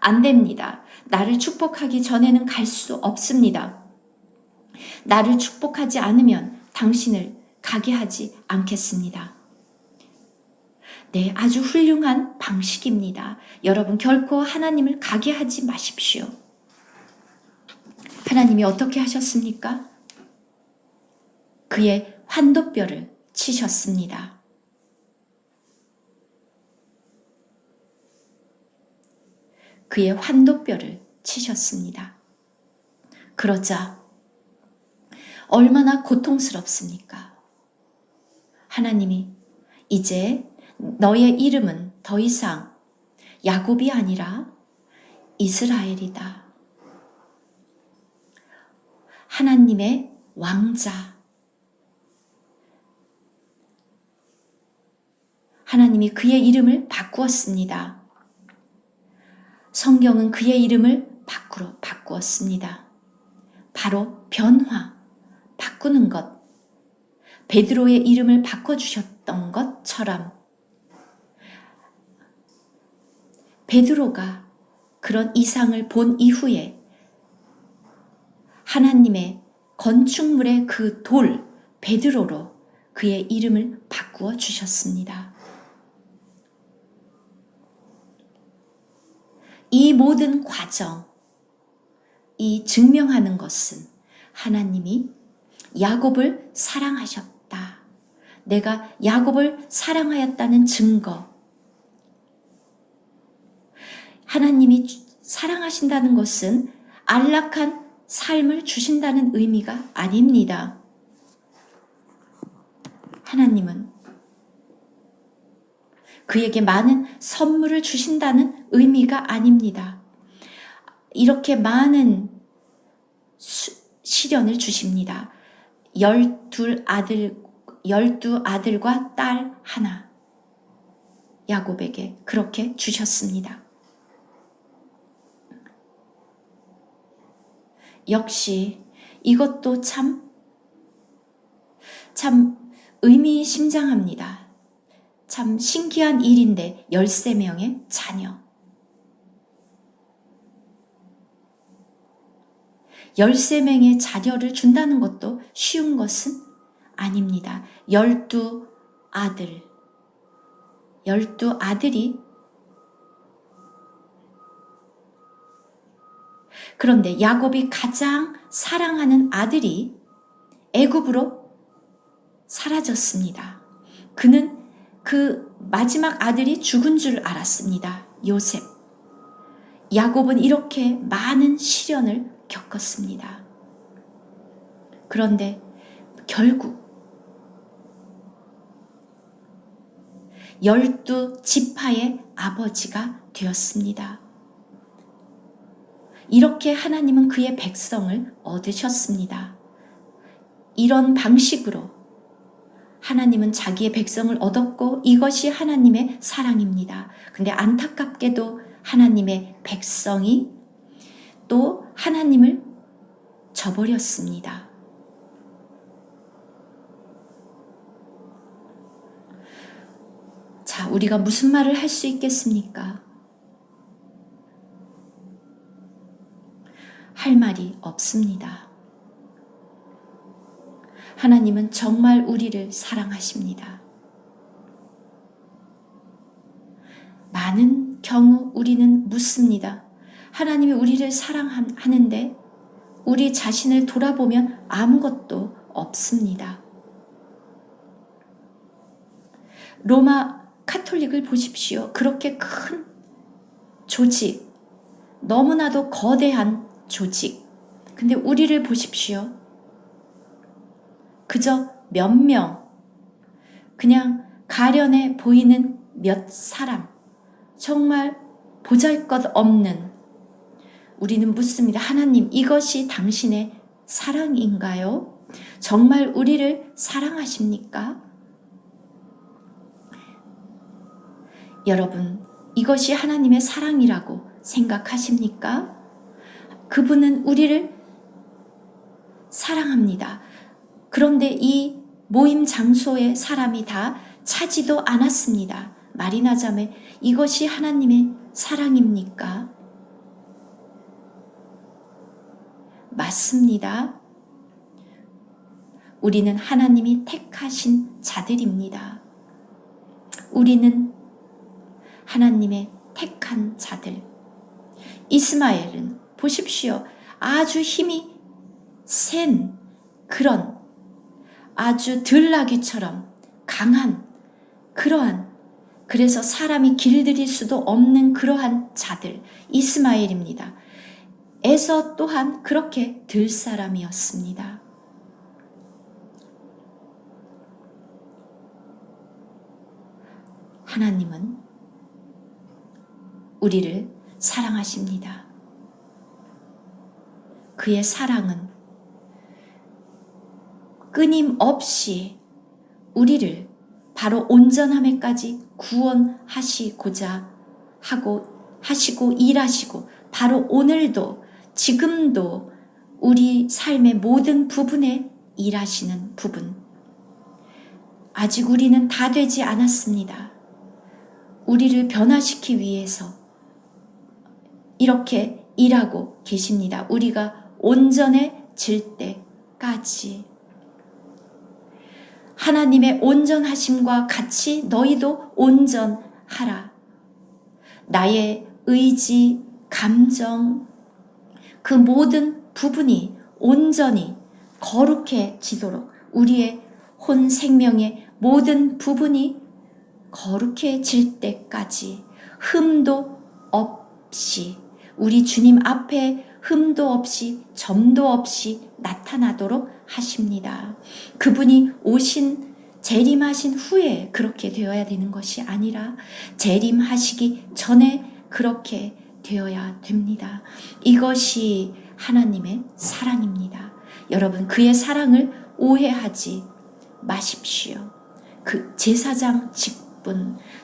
안 됩니다. 나를 축복하기 전에는 갈 수 없습니다. 나를 축복하지 않으면 당신을 가게 하지 않겠습니다. 네, 아주 훌륭한 방식입니다. 여러분 결코 하나님을 가게 하지 마십시오. 하나님이 어떻게 하셨습니까? 그의 환도뼈를 치셨습니다. 그의 환도뼈를 치셨습니다. 그러자 얼마나 고통스럽습니까? 하나님이 이제 너의 이름은 더 이상 야곱이 아니라 이스라엘이다. 하나님의 왕자. 하나님이 그의 이름을 바꾸었습니다. 성경은 그의 이름을 바꾸었습니다. 바로 변화, 바꾸는 것. 베드로의 이름을 바꿔주셨던 것처럼 베드로가 그런 이상을 본 이후에 하나님의 건축물의 그 돌, 베드로로 그의 이름을 바꾸어 주셨습니다. 이 모든 과정, 이 증명하는 것은 하나님이 야곱을 사랑하셨다. 내가 야곱을 사랑하였다는 증거. 하나님이 사랑하신다는 것은 안락한 삶을 주신다는 의미가 아닙니다. 하나님은 그에게 많은 선물을 주신다는 의미가 아닙니다. 이렇게 많은 시련을 주십니다. 12아들과 딸 하나 야곱에게 그렇게 주셨습니다. 역시 이것도 참 의미심장합니다. 참 신기한 일인데 13명의 자녀. 13명의 자녀를 준다는 것도 쉬운 것은 아닙니다. 12아들이 그런데 야곱이 가장 사랑하는 아들이 애굽으로 사라졌습니다. 그는 그 마지막 아들이 죽은 줄 알았습니다. 요셉. 야곱은 이렇게 많은 시련을 겪었습니다. 그런데 결국 12지파의 아버지가 되었습니다. 이렇게 하나님은 그의 백성을 얻으셨습니다. 이런 방식으로 하나님은 자기의 백성을 얻었고 이것이 하나님의 사랑입니다. 근데 안타깝게도 하나님의 백성이 또 하나님을 저버렸습니다. 자, 우리가 무슨 말을 할 수 있겠습니까? 할 말이 없습니다. 하나님은 정말 우리를 사랑하십니다. 많은 경우 우리는 묻습니다. 하나님이 우리를 사랑하는데 우리 자신을 돌아보면 아무것도 없습니다. 로마 카톨릭을 보십시오. 그렇게 큰 조직, 너무나도 거대한 조직. 근데 우리를 보십시오. 그저 몇 명, 그냥 가련해 보이는 몇 사람, 정말 보잘것없는, 우리는 묻습니다. 하나님, 이것이 당신의 사랑인가요? 정말 우리를 사랑하십니까? 여러분, 이것이 하나님의 사랑이라고 생각하십니까? 그분은 우리를 사랑합니다. 그런데 이 모임 장소에 사람이 다 차지도 않았습니다. 마리나 자매, 이것이 하나님의 사랑입니까? 맞습니다. 우리는 하나님이 택하신 자들입니다. 우리는 하나님의 택한 자들. 이스마엘은 보십시오. 아주 힘이 센 그런 아주 들나귀처럼 강한 그러한, 그래서 사람이 길들일 수도 없는 그러한 자들, 이스마엘입니다. 에서 또한 그렇게 들 사람이었습니다. 하나님은 우리를 사랑하십니다. 그의 사랑은 끊임없이 우리를 바로 온전함에까지 구원하시고자 하시고 일하시고, 바로 오늘도 지금도 우리 삶의 모든 부분에 일하시는 부분. 아직 우리는 다 되지 않았습니다. 우리를 변화시키기 위해서 이렇게 일하고 계십니다. 우리가 온전해질 때까지. 하나님의 온전하심과 같이 너희도 온전하라. 나의 의지, 감정, 그 모든 부분이 온전히 거룩해지도록, 우리의 혼 생명의 모든 부분이 거룩해질 때까지 흠도 없이, 우리 주님 앞에 흠도 없이 점도 없이 나타나도록 하십니다. 그분이 재림하신 후에 그렇게 되어야 되는 것이 아니라 재림하시기 전에 그렇게 되어야 됩니다. 이것이 하나님의 사랑입니다. 여러분, 그의 사랑을 오해하지 마십시오. 그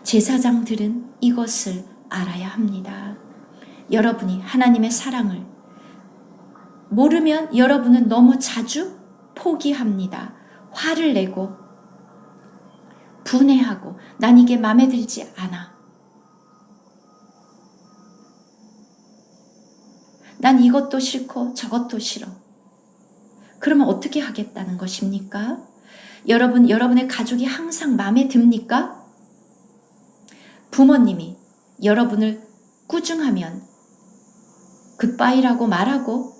제사장들은 이것을 알아야 합니다. 여러분이 하나님의 사랑을 모르면 여러분은 너무 자주 포기합니다. 화를 내고 분해하고, 난 이게 마음에 들지 않아. 난 이것도 싫고 저것도 싫어. 그러면 어떻게 하겠다는 것입니까? 여러분, 여러분의 가족이 항상 마음에 듭니까? 부모님이 여러분을 꾸중하면 굿바이라고 말하고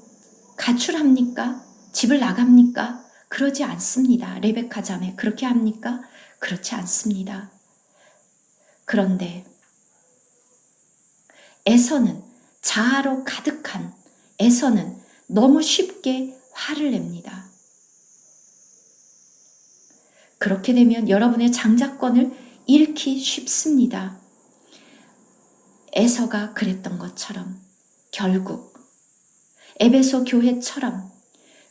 가출합니까? 집을 나갑니까? 그러지 않습니다. 레베카 자매, 그렇게 합니까? 그렇지 않습니다. 그런데 에서는, 자아로 가득한 에서는 너무 쉽게 화를 냅니다. 그렇게 되면 여러분의 장자권을 잃기 쉽습니다. 에서가 그랬던 것처럼, 결국 에베소 교회처럼,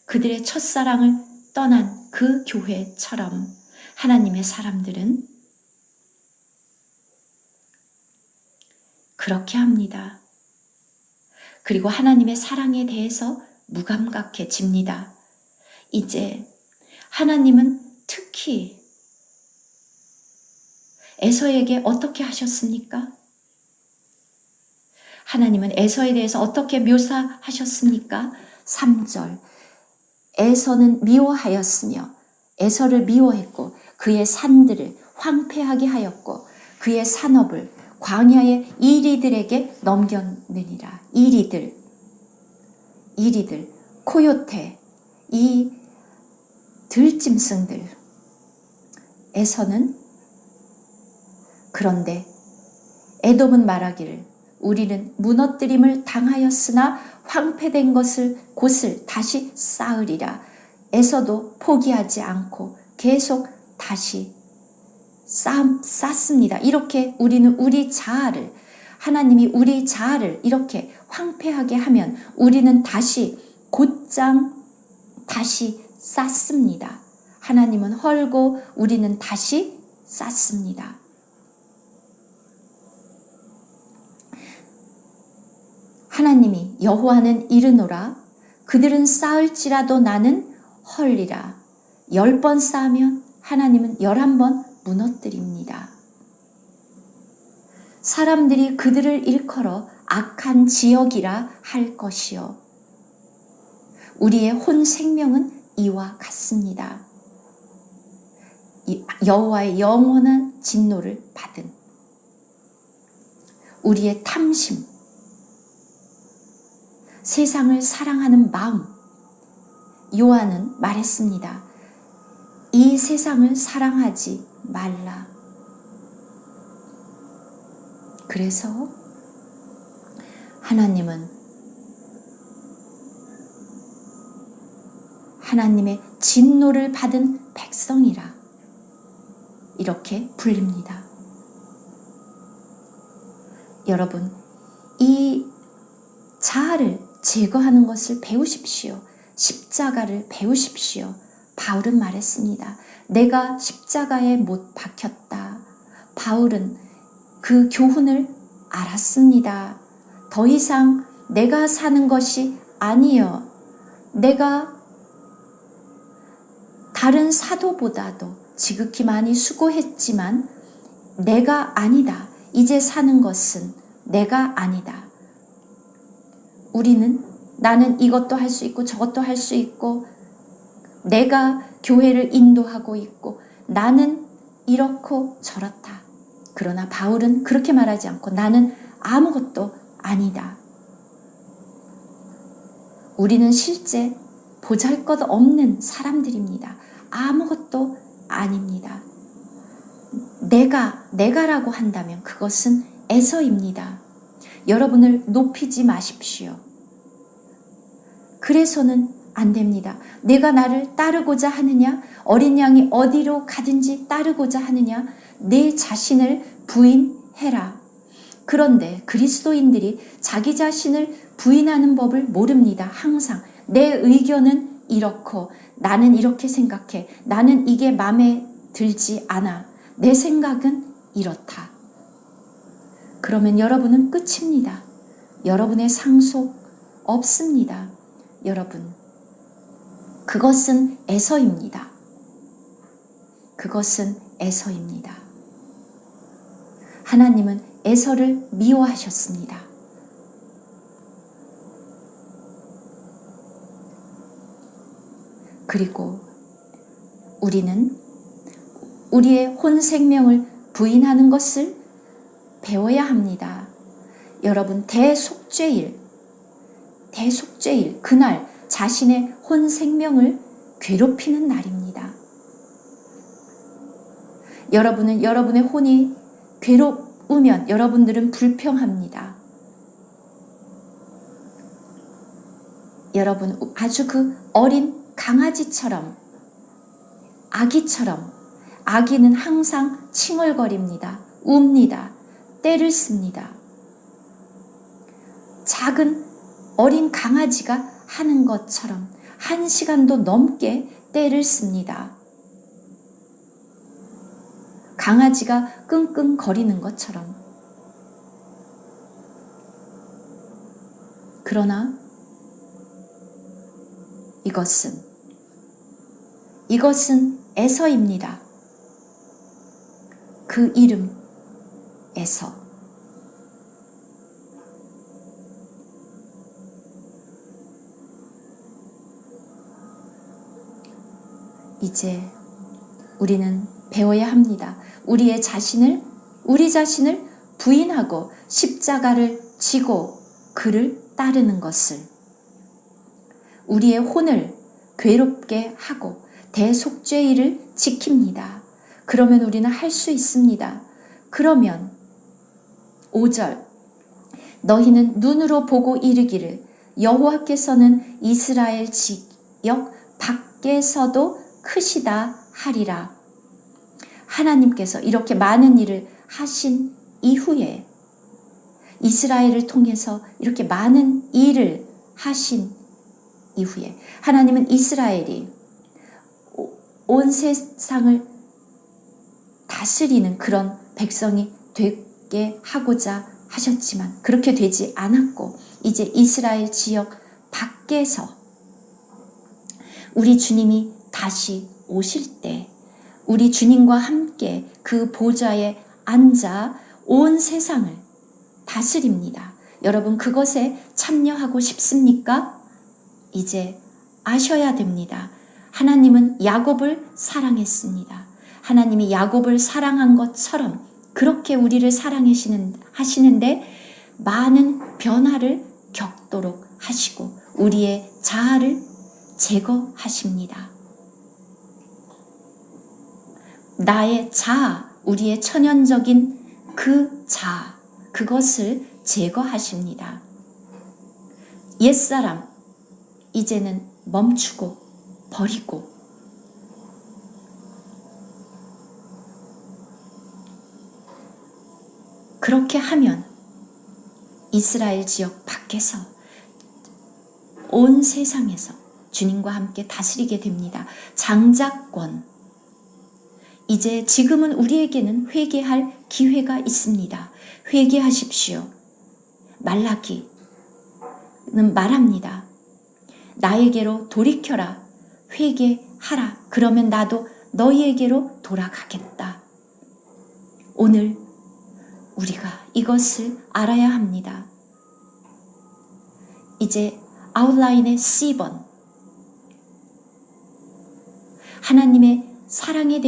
그들의 첫사랑을 떠난 그 교회처럼 하나님의 사람들은 그렇게 합니다. 그리고 하나님의 사랑에 대해서 무감각해집니다. 이제 하나님은 특히 에서에게 어떻게 하셨습니까? 하나님은 에서에 대해서 어떻게 묘사하셨습니까? 3절. 에서는 미워하였으며 에서를 미워했고 그의 산들을 황폐하게 하였고 그의 산업을 광야의 이리들에게 넘겼느니라. 이리들, 코요테, 이 들짐승들. 에서는 그런데 에돔은 말하기를 우리는 무너뜨림을 당하였으나 황폐된 곳을 다시 쌓으리라. 에서도 포기하지 않고 계속 다시 쌓습니다. 이렇게 우리는 우리 자아를, 하나님이 우리 자아를 이렇게 황폐하게 하면 우리는 다시 곧장 다시 쌓습니다. 하나님은 헐고 우리는 다시 쌓습니다. 하나님이 여호와는 이르노라 그들은 쌓을지라도 나는 헐리라. 10번 쌓으면 하나님은 11번 무너뜨립니다. 사람들이 그들을 일컬어 악한 지역이라 할 것이요. 우리의 혼 생명은 이와 같습니다. 여호와의 영원한 진노를 받은 우리의 탐심, 세상을 사랑하는 마음. 요한은 말했습니다. 이 세상을 사랑하지 말라. 그래서 하나님은 하나님의 진노를 받은 백성이라 이렇게 불립니다. 여러분, 이 자아를 제거하는 것을 배우십시오. 십자가를 배우십시오. 바울은 말했습니다. 내가 십자가에 못 박혔다. 바울은 그 교훈을 알았습니다. 더 이상 내가 사는 것이 아니요. 내가 다른 사도보다도 지극히 많이 수고했지만 내가 아니다. 이제 사는 것은 내가 아니다. 나는 이것도 할 수 있고 저것도 할 수 있고 내가 교회를 인도하고 있고 나는 이렇고 저렇다. 그러나 바울은 그렇게 말하지 않고 나는 아무것도 아니다. 우리는 실제 보잘것없는 사람들입니다. 아무것도 아닙니다. 내가라고 한다면 그것은 에서입니다. 여러분을 높이지 마십시오. 그래서는 안 됩니다. 내가 나를 따르고자 하느냐? 어린 양이 어디로 가든지 따르고자 하느냐? 내 자신을 부인해라. 그런데 그리스도인들이 자기 자신을 부인하는 법을 모릅니다. 항상 내 의견은 이렇고 나는 이렇게 생각해. 나는 이게 마음에 들지 않아. 내 생각은 이렇다. 그러면 여러분은 끝입니다. 여러분의 상속 없습니다. 여러분, 그것은 에서입니다. 그것은 에서입니다. 하나님은 에서를 미워하셨습니다. 그리고 우리는 우리의 혼 생명을 부인하는 것을 배워야 합니다. 여러분, 대속죄일, 그날 자신의 혼 생명을 괴롭히는 날입니다. 여러분은 여러분의 혼이 괴로우면 여러분들은 불평합니다. 여러분, 아주 그 어린 강아지처럼, 아기처럼, 아기는 항상 칭얼거립니다. 웁니다. 떼를 씁니다. 작은 어린 강아지가 하는 것처럼 1시간도 넘게 떼를 씁니다. 강아지가 끙끙거리는 것처럼. 그러나 이것은 에서입니다. 그 이름에서 이제 우리는 배워야 합니다. 우리 자신을 부인하고 십자가를 지고 그를 따르는 것을, 우리의 혼을 괴롭게 하고 대속죄의를 지킵니다. 그러면 우리는 할 수 있습니다. 그러면 5절, 너희는 눈으로 보고 이르기를 여호와께서는 이스라엘 지역 밖에서도 크시다 하리라. 하나님께서 이렇게 많은 일을 하신 이후에, 이스라엘을 통해서 이렇게 많은 일을 하신 이후에, 하나님은 이스라엘이 온 세상을 다스리는 그런 백성이 되게 하고자 하셨지만 그렇게 되지 않았고, 이제 이스라엘 지역 밖에서 우리 주님이 다시 오실 때 우리 주님과 함께 그 보좌에 앉아 온 세상을 다스립니다. 여러분, 그것에 참여하고 싶습니까? 이제 아셔야 됩니다. 하나님은 야곱을 사랑했습니다. 하나님이 야곱을 사랑한 것처럼 그렇게 우리를 사랑하시는데 많은 변화를 겪도록 하시고 우리의 자아를 제거하십니다. 나의 자아, 우리의 천연적인 그 자아, 그것을 제거하십니다. 옛사람, 이제는 멈추고 버리고 그렇게 하면 이스라엘 지역 밖에서 온 세상에서 주님과 함께 다스리게 됩니다. 장자권, 이제 지금은 우리에게는 회개할 기회가 있습니다. 회개하십시오. 말라기는 말합니다. 나에게로 돌이켜라. 회개하라. 그러면 나도 너희에게로 돌아가겠다. 오늘 우리가 이것을 알아야 합니다. 이제 아웃라인의 C번, 하나님의 사랑에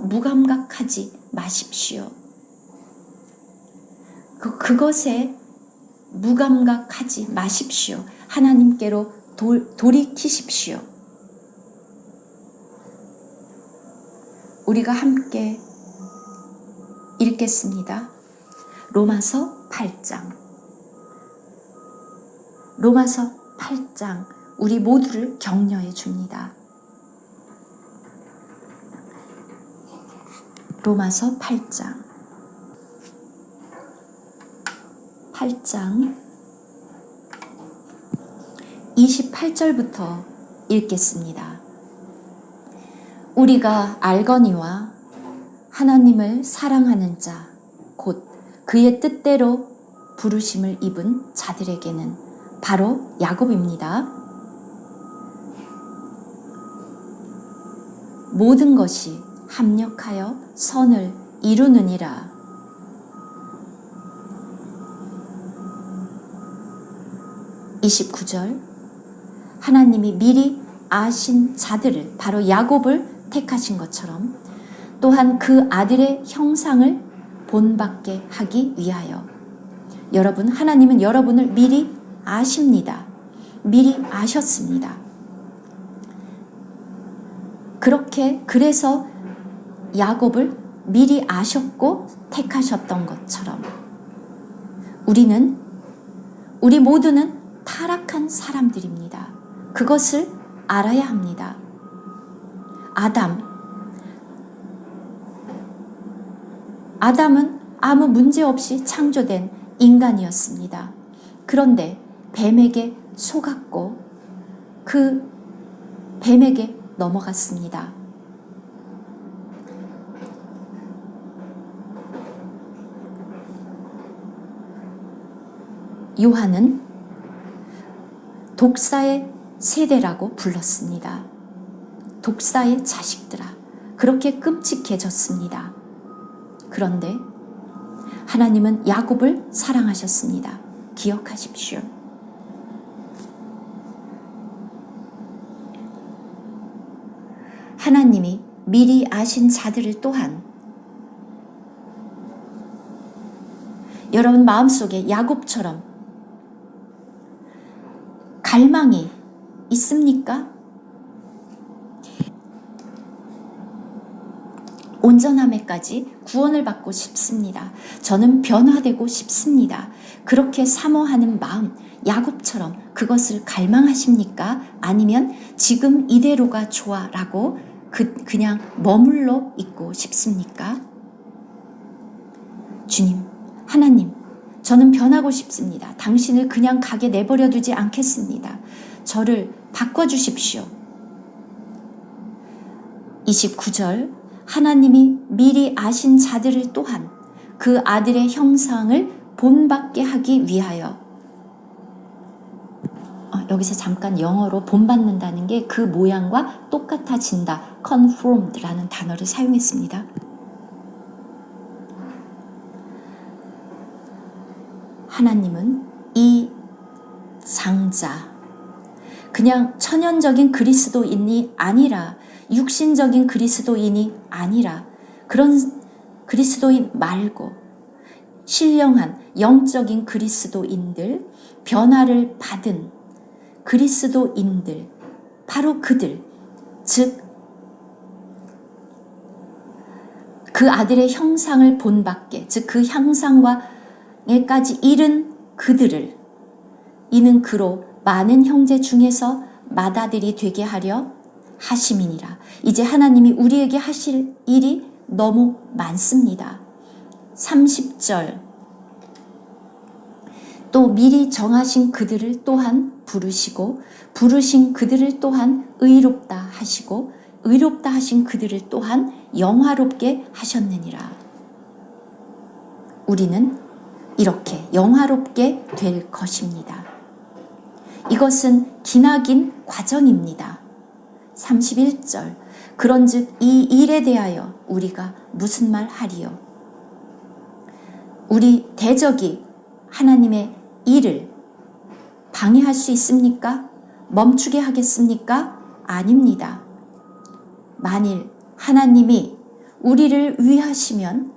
무감각하지 마십시오. 그것에 무감각하지 마십시오. 하나님께로 돌이키십시오. 우리가 함께 읽겠습니다. 로마서 8장. 로마서 8장, 우리 모두를 격려해 줍니다. 로마서 8장 28절부터 읽겠습니다. 우리가 알거니와 하나님을 사랑하는 자, 곧 그의 뜻대로 부르심을 입은 자들에게는 바로 야곱입니다. 모든 것이 합력하여 선을 이루느니라. (29절) 하나님이 미리 아신 자들을, 바로 야곱을 택하신 것처럼 또한 그 아들의 형상을 본받게 하기 위하여. 여러분, 하나님은 여러분을 미리 아십니다. 미리 아셨습니다. 그래서 야곱을 미리 아셨고 택하셨던 것처럼 우리 모두는 타락한 사람들입니다. 그것을 알아야 합니다. 아담은 아무 문제 없이 창조된 인간이었습니다. 그런데 뱀에게 속았고 그 뱀에게 넘어갔습니다. 요한은 독사의 세대라고 불렀습니다. 독사의 자식들아, 그렇게 끔찍해졌습니다. 그런데 하나님은 야곱을 사랑하셨습니다. 기억하십시오. 하나님이 미리 아신 자들을 또한 여러분 마음속에 야곱처럼 갈망이 있습니까? 온전함에까지 구원을 받고 싶습니다. 저는 변화되고 싶습니다. 그렇게 사모하는 마음, 야곱처럼 그것을 갈망하십니까? 아니면 지금 이대로가 좋아라고 그냥 머물러 있고 싶습니까? 주님, 하나님, 저는 변하고 싶습니다. 당신을 그냥 가게 내버려 두지 않겠습니다. 저를 바꿔주십시오. 29절, 하나님이 미리 아신 자들을 또한 그 아들의 형상을 본받게 하기 위하여, 여기서 잠깐 영어로 본받는다는 게 그 모양과 똑같아진다, conformed라는 단어를 사용했습니다. 하나님은 이 장자, 그냥 천연적인 그리스도인이 아니라, 육신적인 그리스도인이 아니라, 그런 그리스도인 말고 신령한 영적인 그리스도인들, 변화를 받은 그리스도인들, 바로 그들, 즉 그 아들의 형상을 본받게, 즉 그 형상과까지 이른 그들을, 이는 그로 많은 형제 중에서 맏아들이 되게 하려 하심이니라. 이제 하나님이 우리에게 하실 일이 너무 많습니다. 30절, 또 미리 정하신 그들을 또한 부르시고, 부르신 그들을 또한 의롭다 하시고, 의롭다 하신 그들을 또한 영화롭게 하셨느니라. 우리는 이렇게 영화롭게 될 것입니다. 이것은 기나긴 과정입니다. 31절, 그런즉 이 일에 대하여 우리가 무슨 말 하리요? 우리 대적이 하나님의 일을 방해할 수 있습니까? 멈추게 하겠습니까? 아닙니다. 만일 하나님이 우리를 위하시면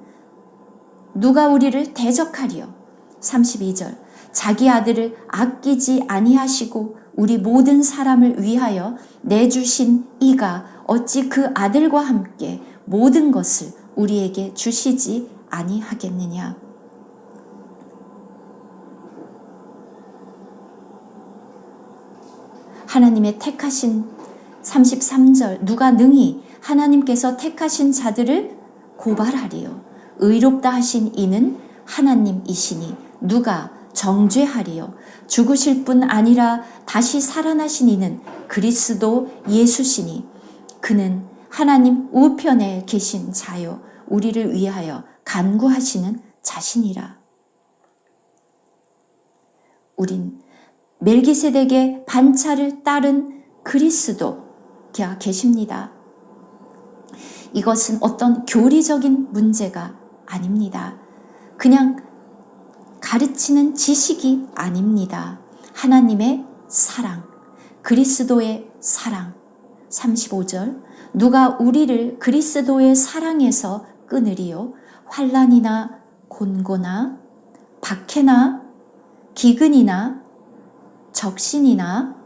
누가 우리를 대적하리요? 32절, 자기 아들을 아끼지 아니하시고 우리 모든 사람을 위하여 내주신 이가 어찌 그 아들과 함께 모든 것을 우리에게 주시지 아니하겠느냐? 하나님의 택하신 33절, 누가 능히 하나님께서 택하신 자들을 고발하리요? 의롭다 하신 이는 하나님이시니 누가 정죄하리요? 죽으실 뿐 아니라 다시 살아나신 이는 그리스도 예수시니 그는 하나님 우편에 계신 자요 우리를 위하여 간구하시는 자신이라. 우린 멜기세덱의 반차를 따른 그리스도가 계십니다. 이것은 어떤 교리적인 문제가 아닙니다. 그냥 가르치는 지식이 아닙니다. 하나님의 사랑, 그리스도의 사랑. 35절, 누가 우리를 그리스도의 사랑에서 끊으리요? 환난이나 곤고나 박해나 기근이나 적신이나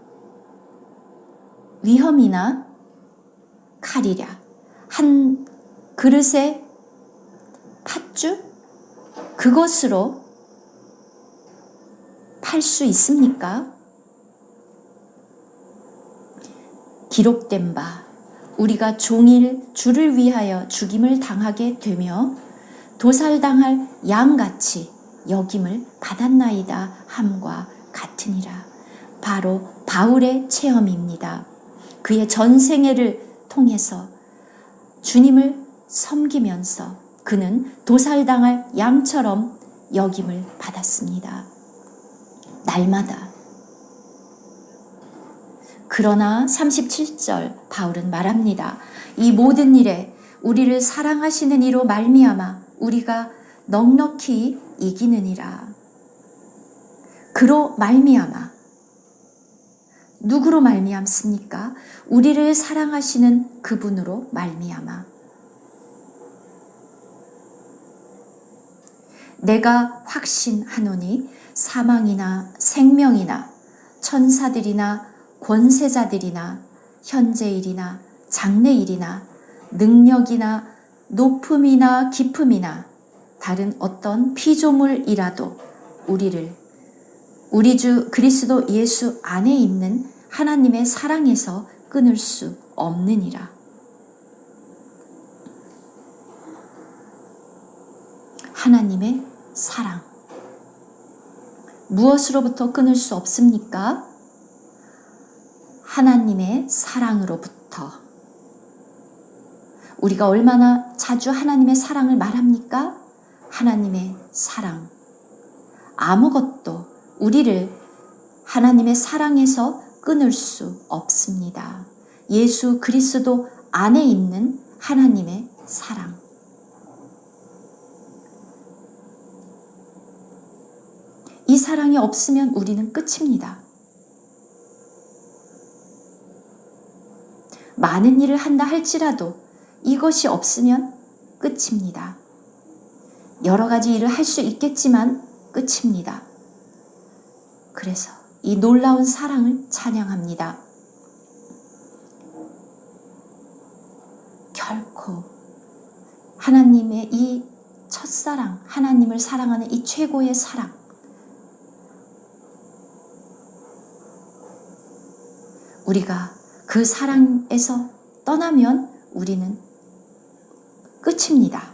위험이나 칼이랴. 한 그릇의 팥죽? 그것으로 팔 수 있습니까? 기록된 바 우리가 종일 주를 위하여 죽임을 당하게 되며 도살당할 양같이 여김을 받았나이다 함과 같으니라. 바로 바울의 체험입니다. 그의 전생애를 통해서 주님을 섬기면서 그는 도살당할 양처럼 여김을 받았습니다. 날마다. 그러나 37절 바울은 말합니다. 이 모든 일에 우리를 사랑하시는 이로 말미암아 우리가 넉넉히 이기느니라. 그로 말미암아. 누구로 말미암습니까? 우리를 사랑하시는 그분으로 말미암아. 내가 확신하노니 사망이나 생명이나 천사들이나 권세자들이나 현재일이나 장래일이나 능력이나 높음이나 깊음이나 다른 어떤 피조물이라도 우리 주 그리스도 예수 안에 있는 하나님의 사랑에서 끊을 수 없느니라. 하나님의 사랑. 무엇으로부터 끊을 수 없습니까? 하나님의 사랑으로부터. 우리가 얼마나 자주 하나님의 사랑을 말합니까? 하나님의 사랑. 아무것도 우리를 하나님의 사랑에서 끊을 수 없습니다. 예수 그리스도 안에 있는 하나님의 사랑. 이 사랑이 없으면 우리는 끝입니다. 많은 일을 한다 할지라도 이것이 없으면 끝입니다. 여러 가지 일을 할 수 있겠지만 끝입니다. 그래서 이 놀라운 사랑을 찬양합니다. 결코 하나님의 이 첫사랑, 하나님을 사랑하는 이 최고의 사랑, 우리가 그 사랑에서 떠나면 우리는 끝입니다.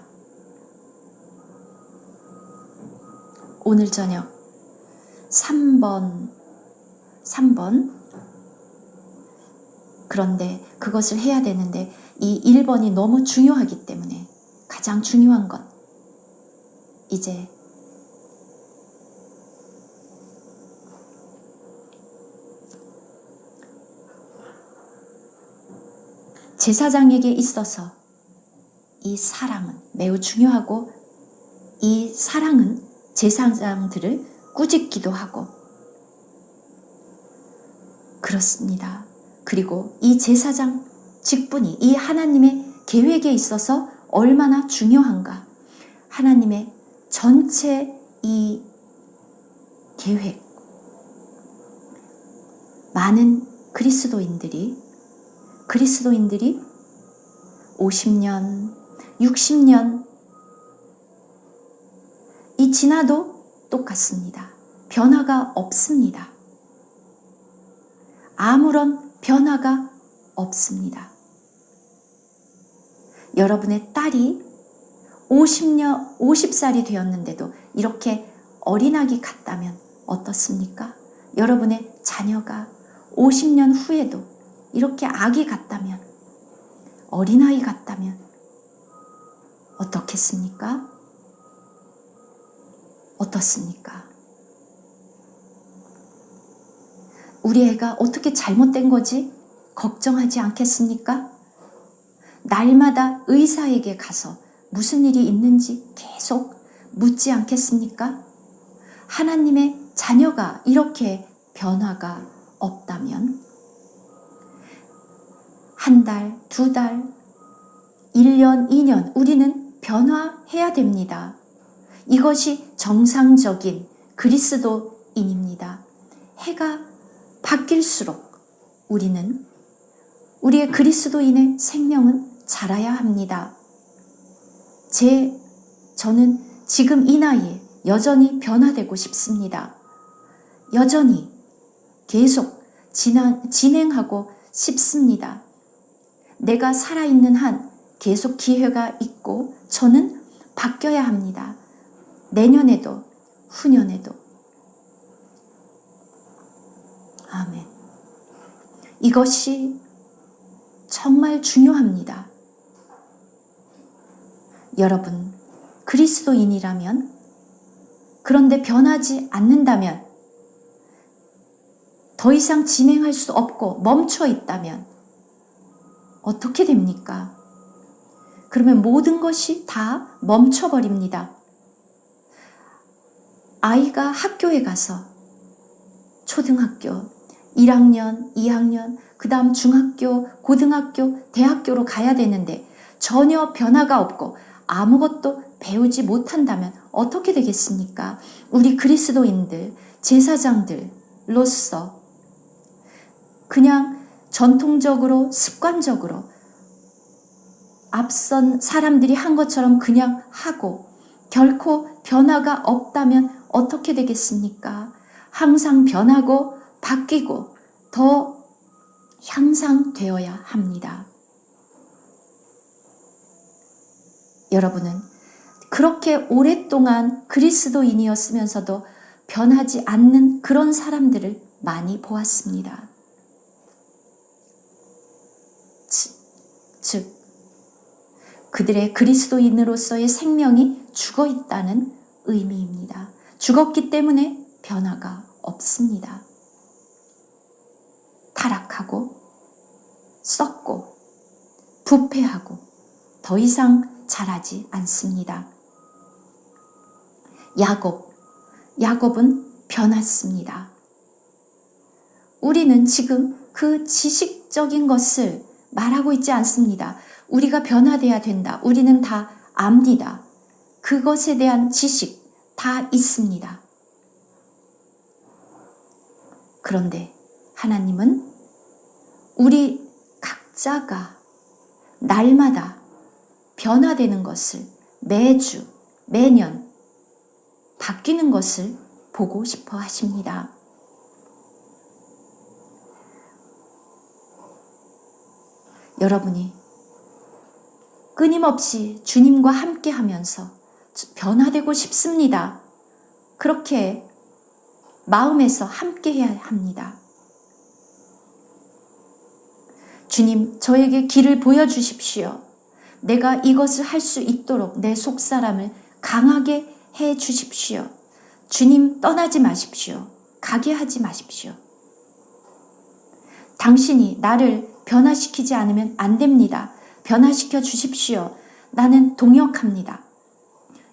오늘 저녁 3번. 그런데 그것을 해야 되는데 이 1번이 너무 중요하기 때문에 가장 중요한 것. 이제 제사장에게 있어서 이 사랑은 매우 중요하고 이 사랑은 제사장들을 꾸짖기도 하고 그렇습니다. 그리고 이 제사장 직분이 이 하나님의 계획에 있어서 얼마나 중요한가. 하나님의 전체 이 계획. 많은 그리스도인들이 50년, 60년 이 지나도 똑같습니다. 변화가 없습니다. 아무런 변화가 없습니다. 여러분의 딸이 50살이 되었는데도 이렇게 어린아기 같다면 어떻습니까? 여러분의 자녀가 50년 후에도 이렇게 아기 같다면, 어린아이 같다면 어떻겠습니까? 어떻습니까? 우리 애가 어떻게 잘못된 거지? 걱정하지 않겠습니까? 날마다 의사에게 가서 무슨 일이 있는지 계속 묻지 않겠습니까? 하나님의 자녀가 이렇게 변화가 없다면 한 달, 두 달, 1년, 2년 우리는 변화해야 됩니다. 이것이 정상적인 그리스도인입니다. 해가 바뀔수록 우리의 그리스도인의 생명은 자라야 합니다. 저는 지금 이 나이에 여전히 변화되고 싶습니다. 여전히 계속 진행하고 싶습니다. 내가 살아있는 한 계속 기회가 있고 저는 바뀌어야 합니다. 내년에도 후년에도. 아멘. 이것이 정말 중요합니다. 여러분, 그리스도인이라면, 그런데 변하지 않는다면, 더 이상 진행할 수 없고 멈춰 있다면 어떻게 됩니까? 그러면 모든 것이 다 멈춰버립니다. 아이가 학교에 가서 초등학교 1학년, 2학년, 그 다음 중학교, 고등학교, 대학교로 가야 되는데 전혀 변화가 없고 아무것도 배우지 못한다면 어떻게 되겠습니까? 우리 그리스도인들, 제사장들로서 그냥 전통적으로, 습관적으로 앞선 사람들이 한 것처럼 그냥 하고 결코 변화가 없다면 어떻게 되겠습니까? 항상 변하고 바뀌고 더 향상되어야 합니다. 여러분은 그렇게 오랫동안 그리스도인이었으면서도 변하지 않는 그런 사람들을 많이 보았습니다. 즉, 그들의 그리스도인으로서의 생명이 죽어 있다는 의미입니다. 죽었기 때문에 변화가 없습니다. 타락하고 썩고 부패하고 더 이상 자라지 않습니다. 야곱은 변했습니다. 우리는 지금 그 지식적인 것을 말하고 있지 않습니다. 우리가 변화돼야 된다. 우리는 다 압니다. 그것에 대한 지식 다 있습니다. 그런데 하나님은 우리 각자가 날마다 변화되는 것을 매주, 매년 바뀌는 것을 보고 싶어 하십니다. 여러분이 끊임없이 주님과 함께 하면서 변화되고 싶습니다. 그렇게 마음에서 함께 해야 합니다. 주님, 저에게 길을 보여주십시오. 내가 이것을 할 수 있도록 내 속사람을 강하게 해 주십시오. 주님, 떠나지 마십시오. 가게 하지 마십시오. 당신이 나를 변화시키지 않으면 안 됩니다. 변화시켜 주십시오. 나는 동역합니다.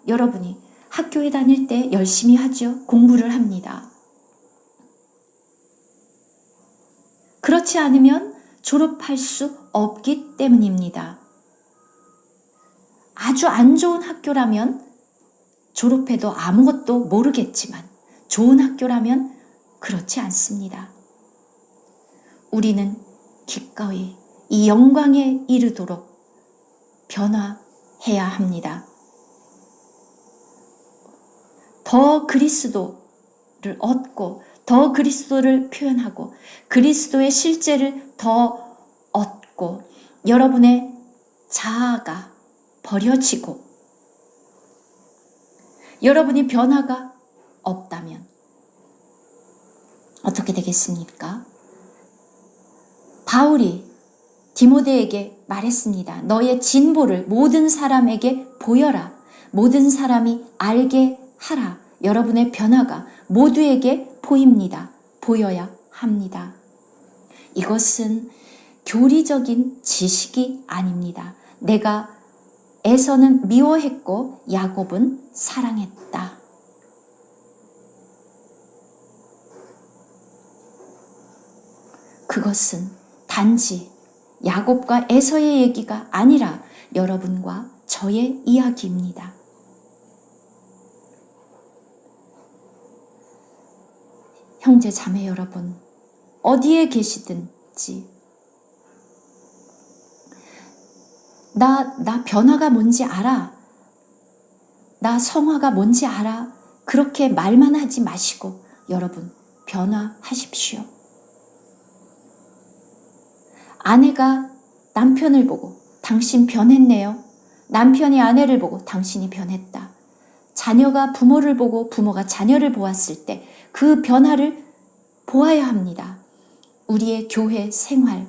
여러분이 학교에 다닐 때 열심히 하죠. 공부를 합니다. 그렇지 않으면 졸업할 수 없기 때문입니다. 아주 안 좋은 학교라면 졸업해도 아무것도 모르겠지만 좋은 학교라면 그렇지 않습니다. 우리는 기꺼이 이 영광에 이르도록 변화해야 합니다. 더 그리스도를 얻고 더 그리스도를 표현하고 그리스도의 실제를 더 얻고 여러분의 자아가 버려지고 여러분이 변화가 없다면 어떻게 되겠습니까? 바울이 디모데에게 말했습니다. 너의 진보를 모든 사람에게 보여라. 모든 사람이 알게 하라. 여러분의 변화가 모두에게 보입니다. 보여야 합니다. 이것은 교리적인 지식이 아닙니다. 내가 에서는 미워했고 야곱은 사랑했다. 그것은 단지 야곱과 에서의 얘기가 아니라 여러분과 저의 이야기입니다. 형제 자매 여러분, 어디에 계시든지 나 변화가 뭔지 알아. 나 성화가 뭔지 알아. 그렇게 말만 하지 마시고 여러분 변화하십시오. 아내가 남편을 보고 당신 변했네요. 남편이 아내를 보고 당신이 변했다. 자녀가 부모를 보고 부모가 자녀를 보았을 때 그 변화를 보아야 합니다. 우리의 교회 생활,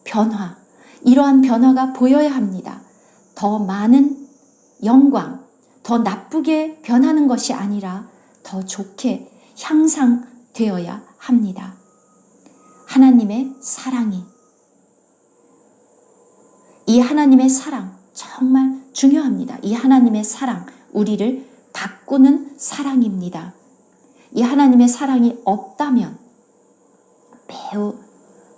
변화, 이러한 변화가 보여야 합니다. 더 많은 영광, 더 나쁘게 변하는 것이 아니라 더 좋게 향상되어야 합니다. 하나님의 사랑이, 이 하나님의 사랑, 정말 중요합니다. 이 하나님의 사랑, 우리를 바꾸는 사랑입니다. 이 하나님의 사랑이 없다면 매우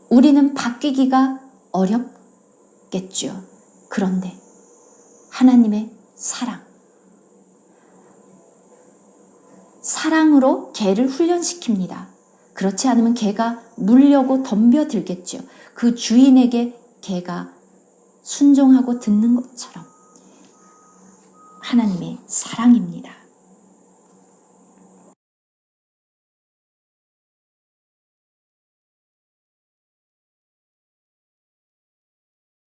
우리는 바뀌기가 어렵겠죠. 그런데 하나님의 사랑으로 개를 훈련시킵니다. 그렇지 않으면 개가 물려고 덤벼들겠죠. 그 주인에게 개가 순종하고 듣는 것처럼 하나님의 사랑입니다.